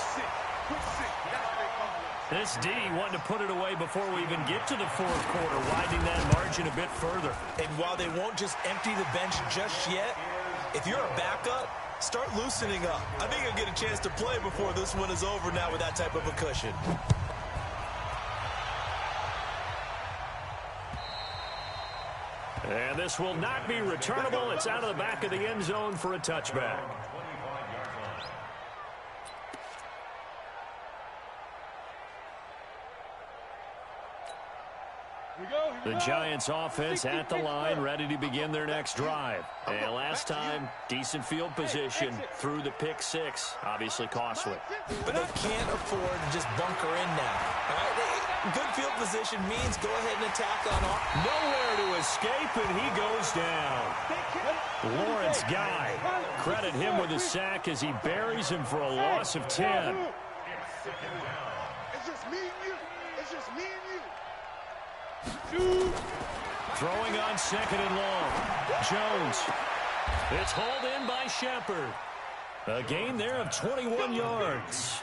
Speaker 4: This D wanted to put it away before we even get to the 4th quarter, widening that margin a bit further.
Speaker 8: And while they won't just empty the bench just yet, if you're a backup, start loosening up. I think you'll get a chance to play before this one is over now with that type of a cushion.
Speaker 4: And this will not be returnable. It's out of the back of the end zone for a touchback. The Giants offense at the line, ready to begin their next drive. And last time, decent field position through the pick 6. Obviously costly.
Speaker 8: But they can't afford to just bunker in now. All right? Good field position means go ahead and attack on off.
Speaker 4: Nowhere to escape, and he goes down. Lawrence Guy, credit him with a sack as he buries him for a loss of 10.
Speaker 7: It's just me and you. It's just me and you.
Speaker 4: Throwing on 2nd and long. Jones. It's hauled in by Shepard. A gain there of 21 yards.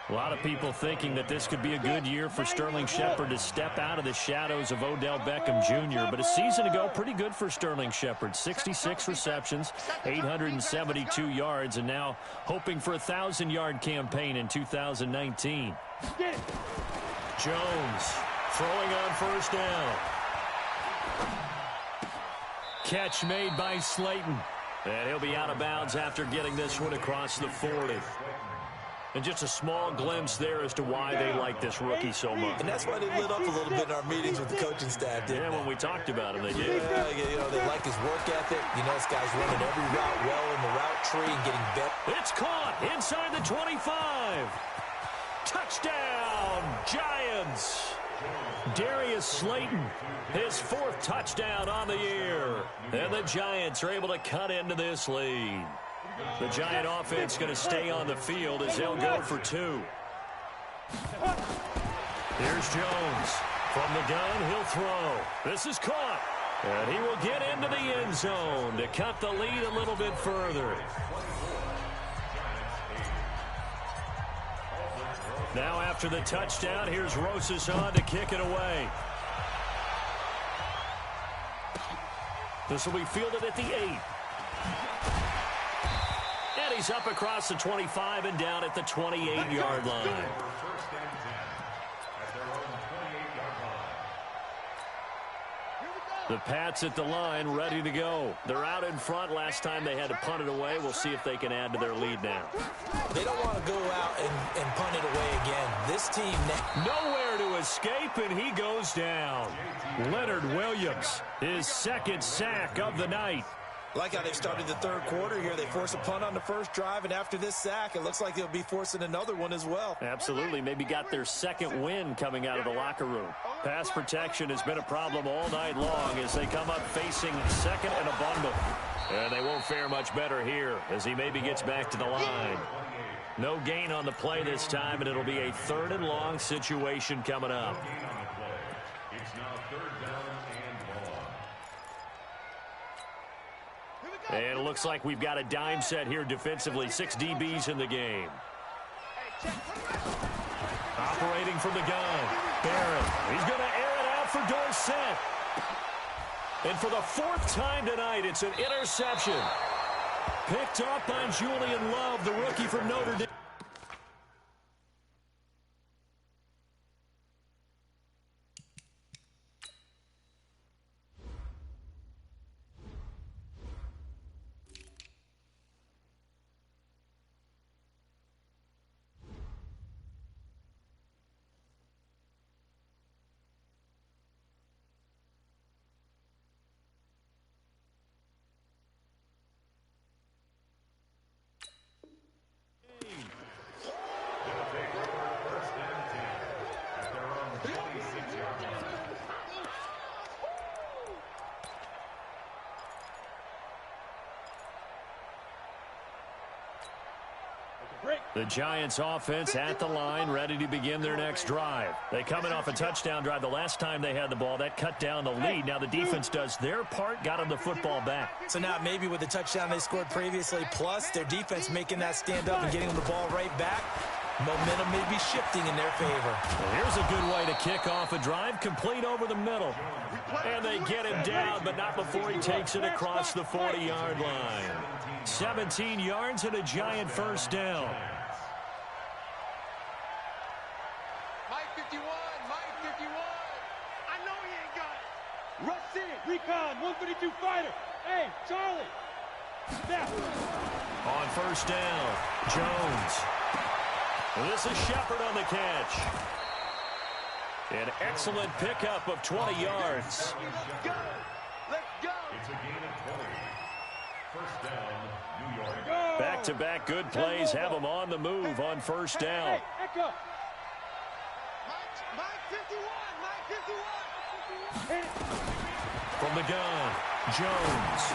Speaker 4: A lot of people thinking that this could be a good year for Sterling Shepard to step out of the shadows of Odell Beckham Jr. But a season ago, pretty good for Sterling Shepard. 66 receptions, 872 yards, and now hoping for a 1,000-yard campaign in 2019. Jones throwing on 1st down. Catch made by Slayton. And he'll be out of bounds after getting this one across the 40. And just a small glimpse there as to why they like this rookie so much.
Speaker 8: And that's why they lit up a little bit in our meetings with the coaching staff, didn't they?
Speaker 4: When we talked about him, they did.
Speaker 8: Yeah, you know, they like his work ethic. You know, this guy's running every route well in the route tree and getting better.
Speaker 4: It's caught inside the 25. Touchdown, Giants. Darius Slayton, his 4th touchdown on the year. And the Giants are able to cut into this lead. The Giant offense going to stay on the field as they'll go for 2. Here's Jones. From the gun, he'll throw. This is caught. And he will get into the end zone to cut the lead a little bit further. Now after the touchdown, here's Rosas on to kick it away. This will be fielded at the 8. And he's up across the 25 and down at the 28-yard line. The Pats at the line, ready to go. They're out in front. Last time they had to punt it away. We'll see if they can add to their lead now.
Speaker 8: They don't want to go out and punt it away again. This team...
Speaker 4: Nowhere to escape, and he goes down. Leonard Williams, his 2nd sack of the night.
Speaker 8: Like how they've started the 3rd quarter here. They force a punt on the 1st drive, and after this sack, it looks like they'll be forcing another one as well.
Speaker 4: Absolutely. Maybe got their 2nd win coming out of the locker room. Pass protection has been a problem all night long as they come up facing 2nd and a bundle. And they won't fare much better here as he maybe gets back to the line. No gain on the play this time, and it'll be a 3rd and long situation coming up.
Speaker 6: It's now 3rd down and long.
Speaker 4: And it looks like we've got a dime set here defensively. 6 DBs in the game. Operating from the gun. Barrett. He's going to air it out for Dorsett. And for the 4th time tonight, it's an interception. Picked up by Julian Love, the rookie from Notre Dame. The Giants offense at the line, ready to begin their next drive. They coming off a touchdown drive the last time they had the ball. That cut down the lead. Now the defense does their part, got them the football back.
Speaker 8: So now maybe with the touchdown they scored previously, plus their defense making that stand up and getting them the ball right back, momentum may be shifting in their favor.
Speaker 4: Well, here's a good way to kick off a drive, complete over the middle. And they get him down, but not before he takes it across the 40-yard line. 17 yards and a Giant first down.
Speaker 7: Mike 51, Mike 51. I know he ain't got it.
Speaker 9: Rush in, recon, 152 fighter. Hey, Charlie. Snap.
Speaker 4: On first down, Jones. This is Shepard on the catch. An excellent pickup of 20 yards.
Speaker 7: Let's go. Let's go.
Speaker 6: It's a gain of 20. First down, New York.
Speaker 4: Back-to-back good plays have them on the move on first down.
Speaker 7: Mike 51, Mike 51.
Speaker 4: From the gun, Jones.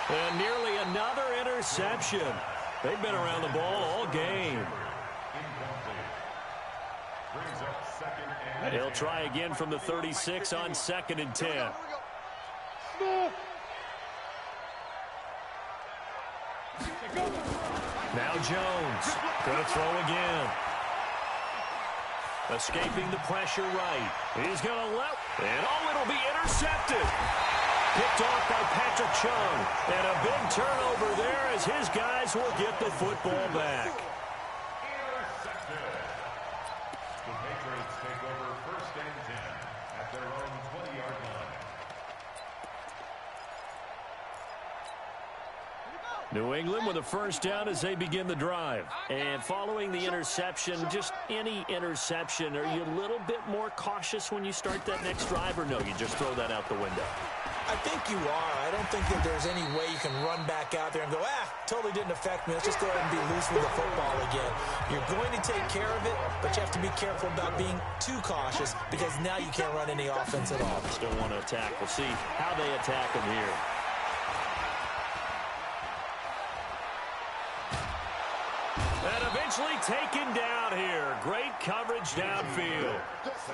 Speaker 4: And nearly another interception. They've been around the ball all game.
Speaker 6: Brings up second and
Speaker 4: He'll try again from the 36 on 2nd and 10. Now Jones going to throw again. Escaping the pressure right. He's going to let, and it'll be intercepted. Picked off by Patrick Chung. And a big turnover there as his guys will get the football back.
Speaker 6: intercepted. The Patriots take over first and 10 at their own 20-yard line.
Speaker 4: New England with a first down as they begin the drive. And following the interception, just any interception, are you a little bit more cautious when you start that next drive, or no, you just throw that out the window?
Speaker 8: I think you are. I don't think that there's any way you can run back out there and go, totally didn't affect me. Let's just go ahead and be loose with the football again. You're going to take care of it, but you have to be careful about being too cautious because now you can't run any offense at all.
Speaker 4: Still want to attack. We'll see how they attack him here. And eventually taken down here. Great coverage downfield.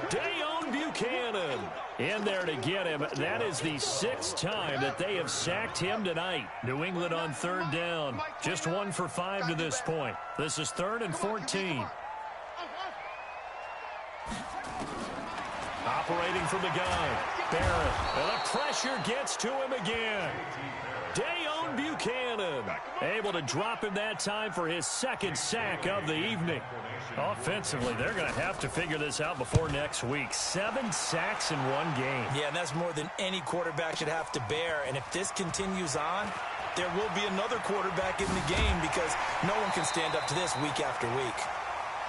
Speaker 4: Dayon Buchanan in there to get him. That is the 6th time that they have sacked him tonight. New England on 3rd down. Just 1 for 5 to this point. This is 3rd and 14. Operating from the gun. Barrett. And the pressure gets to him again. Dayon Buchanan able to drop him that time for his 2nd sack of the evening. Offensively, they're going to have to figure this out before next week. 7 sacks in one game.
Speaker 8: Yeah, and that's more than any quarterback should have to bear. And if this continues on, there will be another quarterback in the game because no one can stand up to this week after week.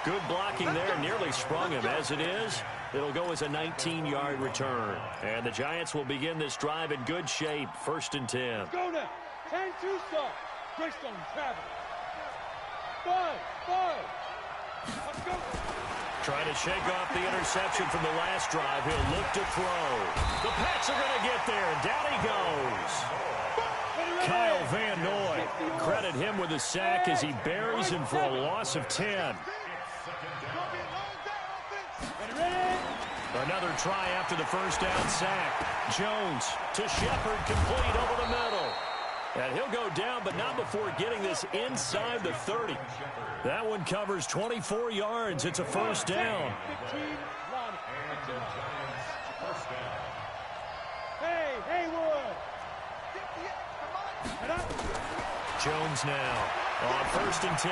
Speaker 4: Good blocking there, nearly sprung him. As it is, it'll go as a 19-yard return. And the Giants will begin this drive in good shape. 1st and 10.
Speaker 9: Go now. 10-2 start. Greystone travel. 5. Let's go.
Speaker 4: Trying to shake off the interception from the last drive. He'll look to throw. The Pats are going to get there, and down he goes. Kyle Van Noy. Credit him with a sack as he buries him for a loss of 10. Another try after the first down sack. Jones to Shepard, complete over the middle. And he'll go down, but not before getting this inside the 30. That one covers 24 yards. It's a first down.
Speaker 9: Hey, Haywood.
Speaker 4: Jones now on 1st and 10.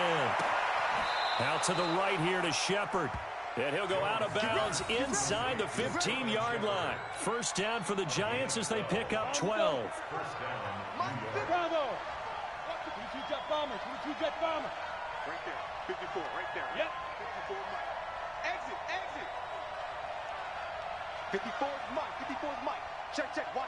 Speaker 4: Out to the right here to Shepard. And he'll go out of bounds inside the 15-yard line. First down for the Giants as they pick up 12.
Speaker 9: Bravo. 22 jet bomber. 22 jet bomber.
Speaker 7: Right there. 54, right there.
Speaker 9: Yep.
Speaker 7: 54 Mike. Exit. 54 is Mike. 54 is Mike. Check. Watch.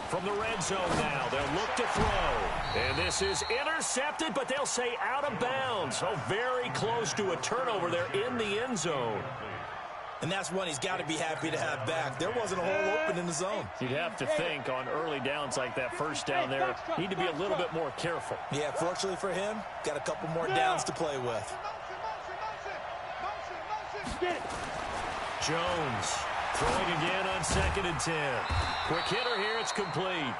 Speaker 4: From the red zone now, they'll look to throw. And this is intercepted, but they'll say out of bounds. So very close to a turnover there in the end zone.
Speaker 8: And that's one he's got to be happy to have back. There wasn't a hole open in the zone.
Speaker 4: You'd have to think on early downs like that, first down there, need to be a little bit more careful.
Speaker 8: Yeah, fortunately for him, got a couple more downs to play with.
Speaker 4: Jones throwing again on 2nd and 10. Quick hitter here, it's complete.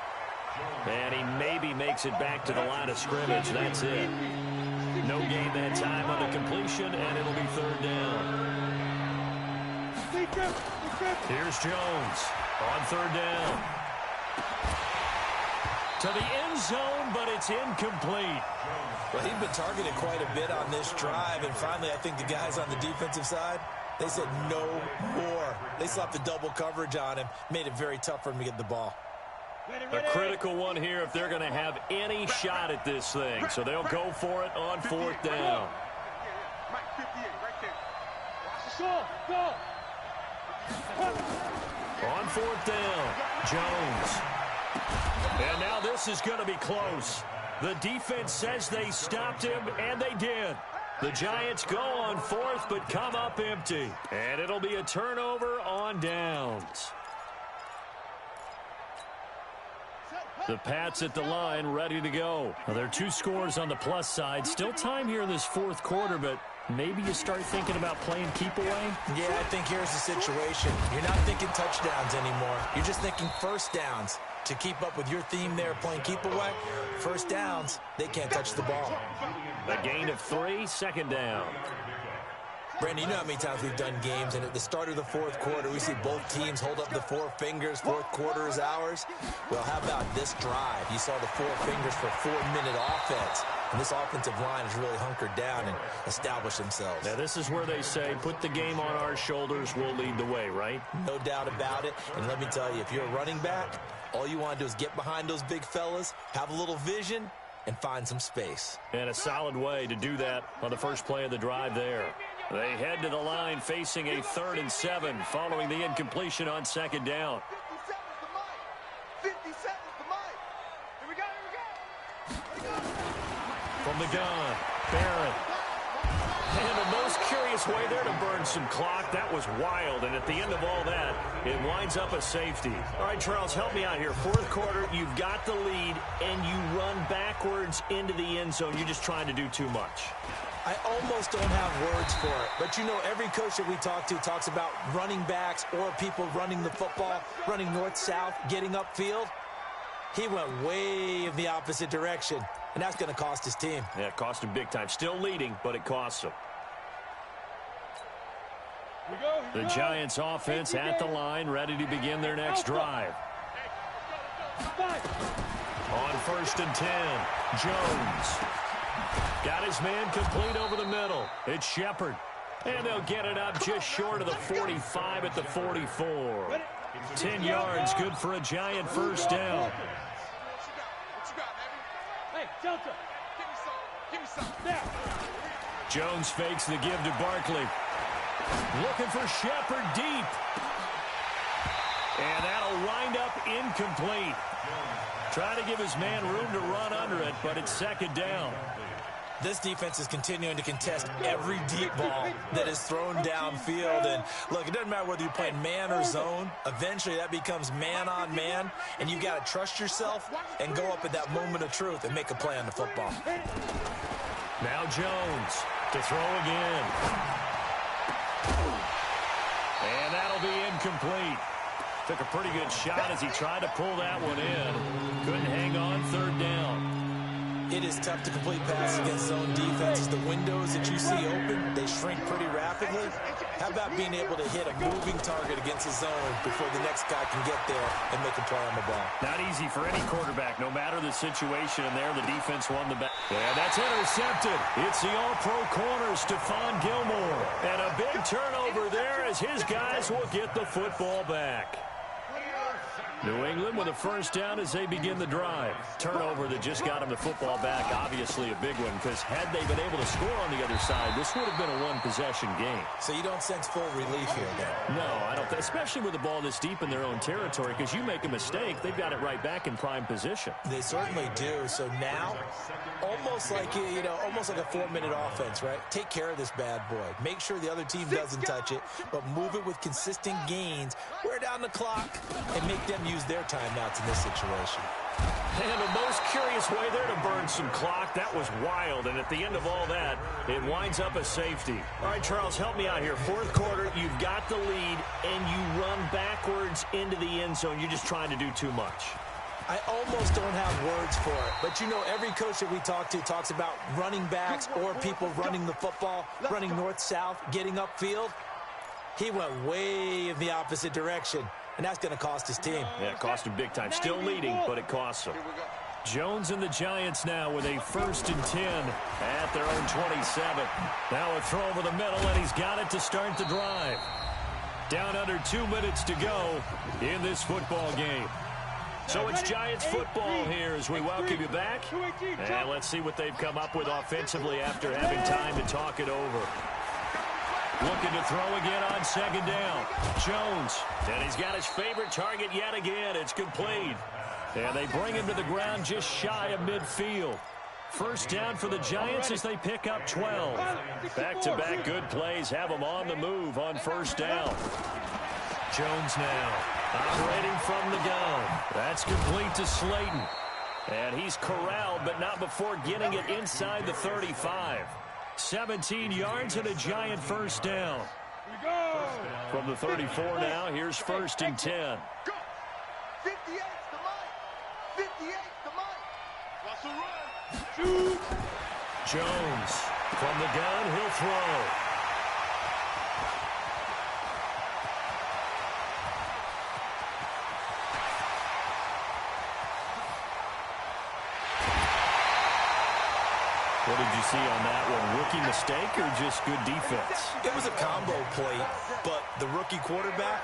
Speaker 4: And he maybe makes it back to the line of scrimmage. That's it. No gain that time on the completion, and it'll be 3rd down. Here's Jones on 3rd down. To the end zone, but it's incomplete.
Speaker 8: Well, he's been targeted quite a bit on this drive, and finally I think the guys on the defensive side, they said no more. They slapped the double coverage on him, made it very tough for him to get the ball.
Speaker 4: A critical one here if they're going to have any shot at this thing. So they'll go for it on 4th down.
Speaker 9: Go.
Speaker 4: On 4th down, Jones. And now this is going to be close. The defense says they stopped him, and they did. The Giants go on 4th, but come up empty. And it'll be a turnover on downs. The Pats at the line, ready to go. Well, there are 2 scores on the plus side. Still time here in this 4th quarter, but maybe you start thinking about playing keep away?
Speaker 8: Yeah, I think here's the situation. You're not thinking touchdowns anymore. You're just thinking first downs. To keep up with your theme there, playing keep away, first downs, they can't touch the ball.
Speaker 4: A gain of 3, 2nd down.
Speaker 8: Brandon, you know how many times we've done games, and at the start of the 4th quarter, we see both teams hold up the 4 fingers, 4th quarter is ours. Well, how about this drive? You saw the 4 fingers for 4-minute offense. And this offensive line has really hunkered down and established themselves.
Speaker 4: Now, this is where they say, put the game on our shoulders, we'll lead the way, right?
Speaker 8: No doubt about it. And let me tell you, if you're a running back, all you want to do is get behind those big fellas, have a little vision, and find some space.
Speaker 4: And a solid way to do that on the first play of the drive there. They head to the line facing a 3rd and 7 following the incompletion on 2nd down.
Speaker 5: 50 seconds to Mike. Here we go.
Speaker 4: From the gun, Barrett. And the most curious way there to burn some clock. That was wild, and at the end of all that, it winds up a safety. All right, Charles, help me out here. 4th quarter, you've got the lead, and you run backwards into the end zone. You're just trying to do too much.
Speaker 8: I almost don't have words for it. But, you know, every coach that we talk to talks about running backs or people running the football, running north-south, getting upfield. He went way in the opposite direction, and that's going to cost his team.
Speaker 4: Yeah, it cost him big time. Still leading, but it costs him. The Giants offense at the line, ready to begin their next drive. On 1st and 10, Jones. Got his man complete over the middle. It's Shepard. And they'll get it up just short of the 45 at the 44. 10 yards, good for a Giant first down.
Speaker 9: Hey, Delta. Give me some. Now.
Speaker 4: Jones fakes the give to Barkley. Looking for Shepard deep. And that'll wind up incomplete. Trying to give his man room to run under it, but it's 2nd down.
Speaker 8: This defense is continuing to contest every deep ball that is thrown downfield. And, look, it doesn't matter whether you're playing man or zone. Eventually, that becomes man-on-man, and you got to trust yourself and go up at that moment of truth and make a play on the football.
Speaker 4: Now Jones to throw again. And that'll be incomplete. Took a pretty good shot as he tried to pull that one in. Couldn't hang on, 3rd down.
Speaker 8: It is tough to complete passes against zone defenses. The windows that you see open, they shrink pretty rapidly. How about being able to hit a moving target against a zone before the next guy can get there and make a play on the ball?
Speaker 4: Not easy for any quarterback, no matter the situation. And there, the defense won the back. Yeah, that's intercepted. It's the all-pro corner, Stephon Gilmore. And a big turnover there as his guys will get the football back. New England with a first down as they begin the drive. Turnover that just got them the football back, obviously a big one, because had they been able to score on the other side, this would have been a one-possession game.
Speaker 8: So you don't sense full relief here, then?
Speaker 4: No, I don't, especially with the ball this deep in their own territory, because you make a mistake, they've got it right back in prime position.
Speaker 8: They certainly do. So now, almost like, almost like a 4-minute offense, right? Take care of this bad boy. Make sure the other team doesn't touch it, but move it with consistent gains, wear down the clock, and make them use their timeouts in this situation.
Speaker 4: And the most curious way there to burn some clock. That was wild. And at the end of all that, it winds up a safety. All right, Charles, help me out here. Fourth quarter, you've got the lead, and you run backwards into the end zone. You're just trying to do too much.
Speaker 8: I almost don't have words for it. But, every coach that we talk to talks about running backs or people running the football, running north-south, getting upfield. He went way in the opposite direction. And that's going to cost his team.
Speaker 4: Yeah, it cost him big time. Still leading, but it costs him. Jones and the Giants now with a 1st and 10 at their own 27. Now a throw over the middle, and he's got it to start the drive. Down under 2 minutes to go in this football game. So it's Giants football here as we welcome you back. And let's see what they've come up with offensively after having time to talk it over. Looking to throw again on 2nd down. Jones, and he's got his favorite target yet again. It's complete. And they bring him to the ground just shy of midfield. First down for the Giants as they pick up 12. Back-to-back good plays have them on the move on 1st down. Jones now operating from the gun. That's complete to Slayton. And he's corralled, but not before getting it inside the 35. 17 yards and a Giant first down. From the 34 now, here's 1st and 10.
Speaker 7: 58's the mic. 58's the mic. Russell run.
Speaker 4: Shoot. Jones from the gun, he'll throw. What did you see on that one? Rookie mistake or just good defense?
Speaker 8: It was a combo play, but the rookie quarterback,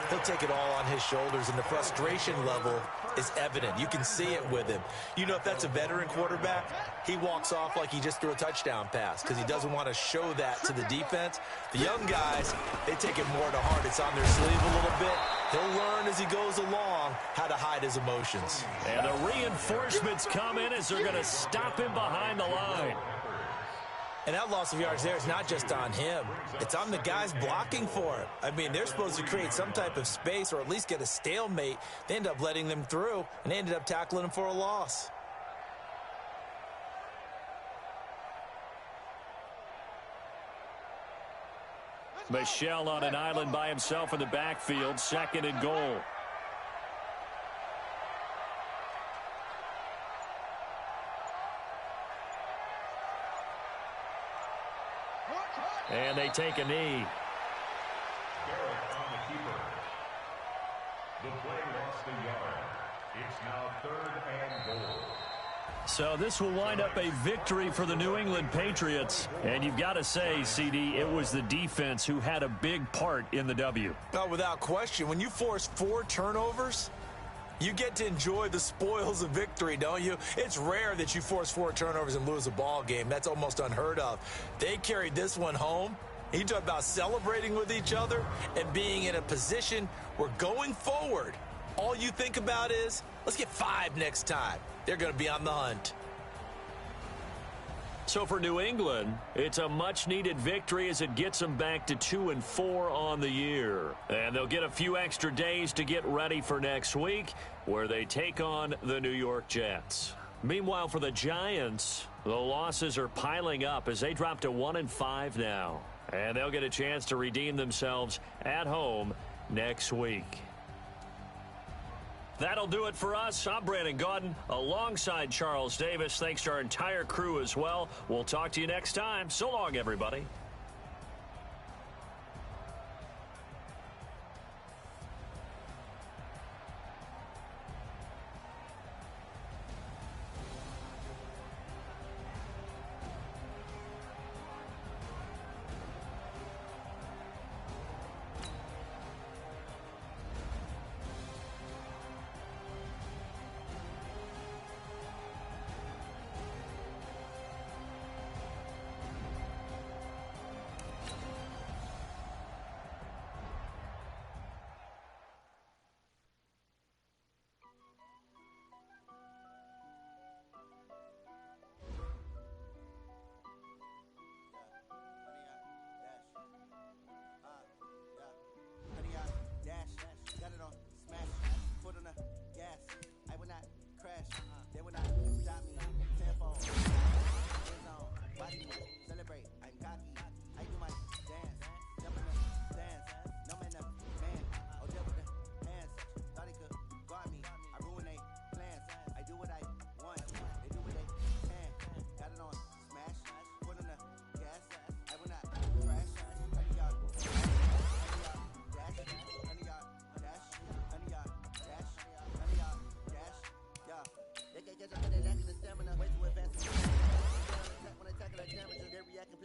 Speaker 8: he'll take it all on his shoulders, and the frustration level is evident. You can see it with him. If that's a veteran quarterback, he walks off like he just threw a touchdown pass because he doesn't want to show that to the defense. The young guys, they take it more to heart. It's on their sleeve a little bit. He'll learn as he goes along how to hide his emotions.
Speaker 4: And the reinforcements come in as they're going to stop him behind the line.
Speaker 8: And that loss of yards there is not just on him. It's on the guys blocking for him. I mean, they're supposed to create some type of space or at least get a stalemate. They end up letting them through, and they ended up tackling him for a loss.
Speaker 4: Michel on an island by himself in the backfield, 2nd and goal. And they take a knee.
Speaker 6: Garrett on the keeper. The play lost a yard. It's now 3rd and goal.
Speaker 4: So this will wind up a victory for the New England Patriots. And you've got to say, CD, it was the defense who had a big part in the W.
Speaker 8: Oh, without question. When you force 4 turnovers, you get to enjoy the spoils of victory, don't you? It's rare that you force 4 turnovers and lose a ball game. That's almost unheard of. They carried this one home. You talk about celebrating with each other and being in a position where going forward, all you think about is, let's get 5 next time. They're going to be on the hunt.
Speaker 4: So for New England, it's a much-needed victory as it gets them back to 2-4 on the year. And they'll get a few extra days to get ready for next week, where they take on the New York Jets. Meanwhile, for the Giants, the losses are piling up as they drop to 1-5 now. And they'll get a chance to redeem themselves at home next week. That'll do it for us. I'm Brandon Gaudin alongside Charles Davis. Thanks to our entire crew as well. We'll talk to you next time. So long, everybody.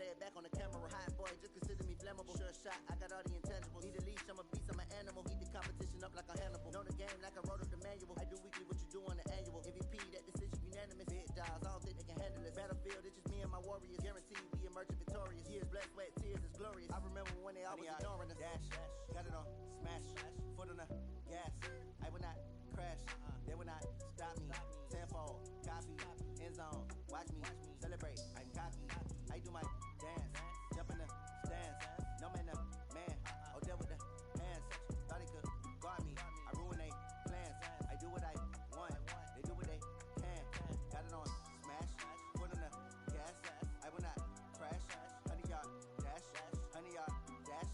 Speaker 10: head back on the camera. Hot boy, just consider me flammable. Sure shot, I got all the intangibles. Need a leash, I'm a beast, I'm an animal. Heat the competition up like a Hannibal. Know the game like I wrote up the manual. I do weekly what you do on the annual. MVP, that decision unanimous. Big dogs, I don't think they can handle it. Battlefield, it's just me and my warriors. Guaranteed we emerging victorious. Years, blood, sweat, tears is glorious. I remember when they always ignoring us. Dash, got it on, smash, foot on the gas. I will not crash, they will not stop me. Tenfold, copy, end zone, watch me celebrate. I'm cocky, I do my dance, jump in the stands. No man, man, oh there with the hands. Thought they could guard me, I ruin they plans. I do what I want, they do what they can. Got it on, smash, foot on the gas. I will not crash, 100-yard dash, 100-yard dash,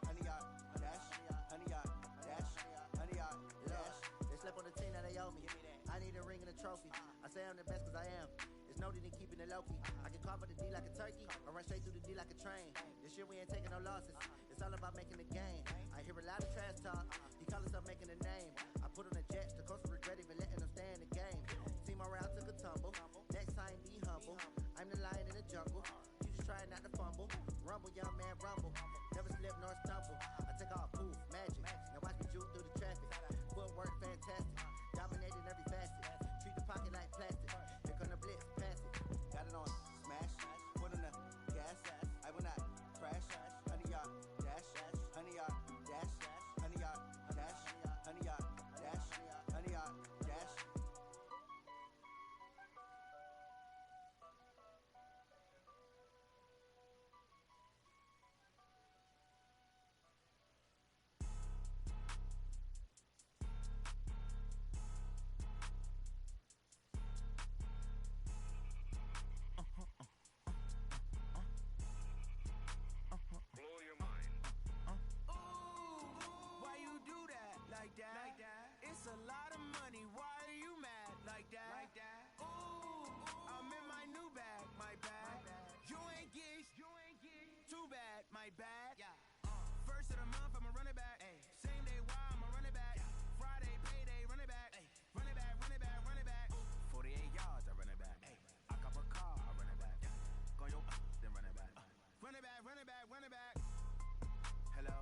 Speaker 10: 100-yard dash, 100-yard dash, 100-yard dash. They slept on the team that they owe me. I need a ring and a trophy. I say I'm the best cause I am. It's noted in keeping it low-key. I can carve up the D like a turkey, or run straight through the D like a train. This year we ain't taking no losses. It's all about making the game. I hear a lot of trash talk. He call himself making a name. I put on the Jets. The coach will regret even letting them stay in the game. Team morale took a tumble. Next time be humble. I'm the lion in the jungle. You just try not to fumble. Rumble, young man, rumble. Never slip nor stumble. I take off, poof, magic. Now watch me juke through the traffic. Footwork fantastic. Dominating every facet. Treat the pocket like plastic. Here come the blitz, pass it. Got it on, smash. Put on the gas. I will not crash. 100-yard dash. 100-yard dash. 100-yard dash. 100-yard dash. 100-yard dash.
Speaker 7: Blow your mind.
Speaker 5: Why you do that like that? Like that? It's a lot of money. Why are you mad like that? Like that? Ooh, I'm in my new bag. My bad. You ain't get too bad. My bad. Yeah. First of the month, I'ma run it back. Ay. Same day, why I'ma run it back. Friday, payday, run it back. Ay. Run it back, run it back, run it back. 48 yards, I run it back. Ay. I cop a car, I run it back. Go yo, then run it back. Run it back, run it back, run it back. Hello?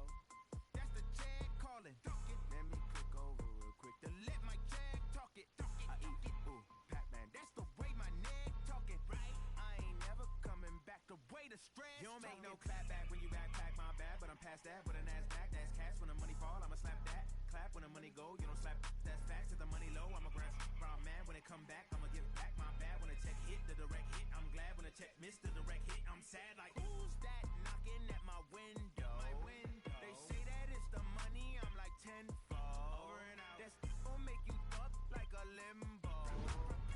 Speaker 5: That's the jag calling. Let me click over real quick to let my jag talk it. I eat it. Ooh, Pac-Man, that's the way my neck talking. Right? I ain't never coming back the way the stress. You don't make no clap back when you backpack my bad, but I'm past that with a NASDAQ. That's cash when the money fall, I'ma slap that. Clap when the money go, you don't slap. That's facts. If the money low, I'ma grab. Brown man when it come back, I'ma give back my bad when the check hit the direct hit. I'm glad when the check missed the direct hit. I'm sad like who's that knocking at my window? My window. They say that it's the money. I'm like tenfold. Over and out. That's gon' make you up like a limbo.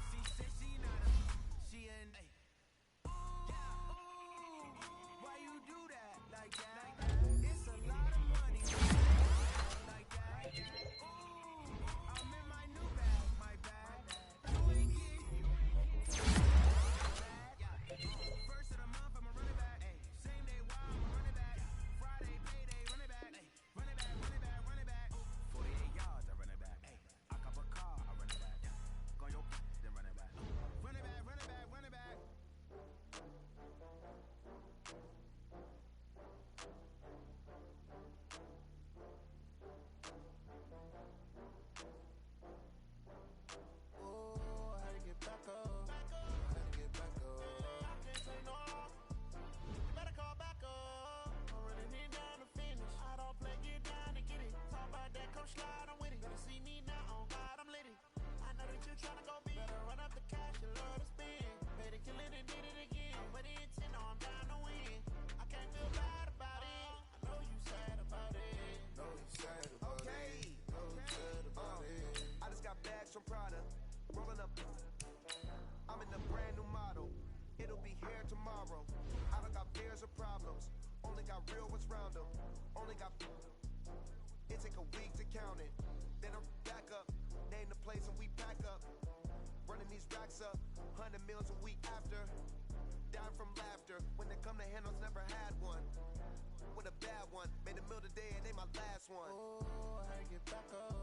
Speaker 5: She said she not a. She an. Why you do that like that? It's a lot of money. Like that. Ooh, I'm in my new bag. My bad. You ain't get first of the month, I'ma run it back. Ay. Same day, why I'ma run it back. Friday, payday, run it back. Ay. Run it back, run it back, run it back. 48 yards, I run it back. Ay. I cop a car, I run it back. Go yo, then run it back. Run it back, run it back, run it back.
Speaker 10: Oh, how to get back up? How to get back up? I can't say no. You better call back up. I'm running it down to finish. I don't play, get down to get it. Talk about that, come slide, I'm with it. Better see me now, on God, I'm lit it. I know that you're trying to go big. Better run up the cash, you love to spend. Better kill it and did it again. I'm with it, no, I'm down to win. I can't feel bad about it. I know you sad about it. Know you sad about it. Know you sad about it.
Speaker 11: I just got bags from Prada, rolling up. I'm in a brand new model. It'll be here tomorrow. I don't got fears or problems. Only got real ones round them. Only got. It take a week to count it. Then I'm back up. Name the place and we pack up. Running these racks up. 100 meals a week after. Down from laughter. When they come to handles, never had one. With a bad one. Made a meal today and they my last one.
Speaker 10: Oh, how to get back up?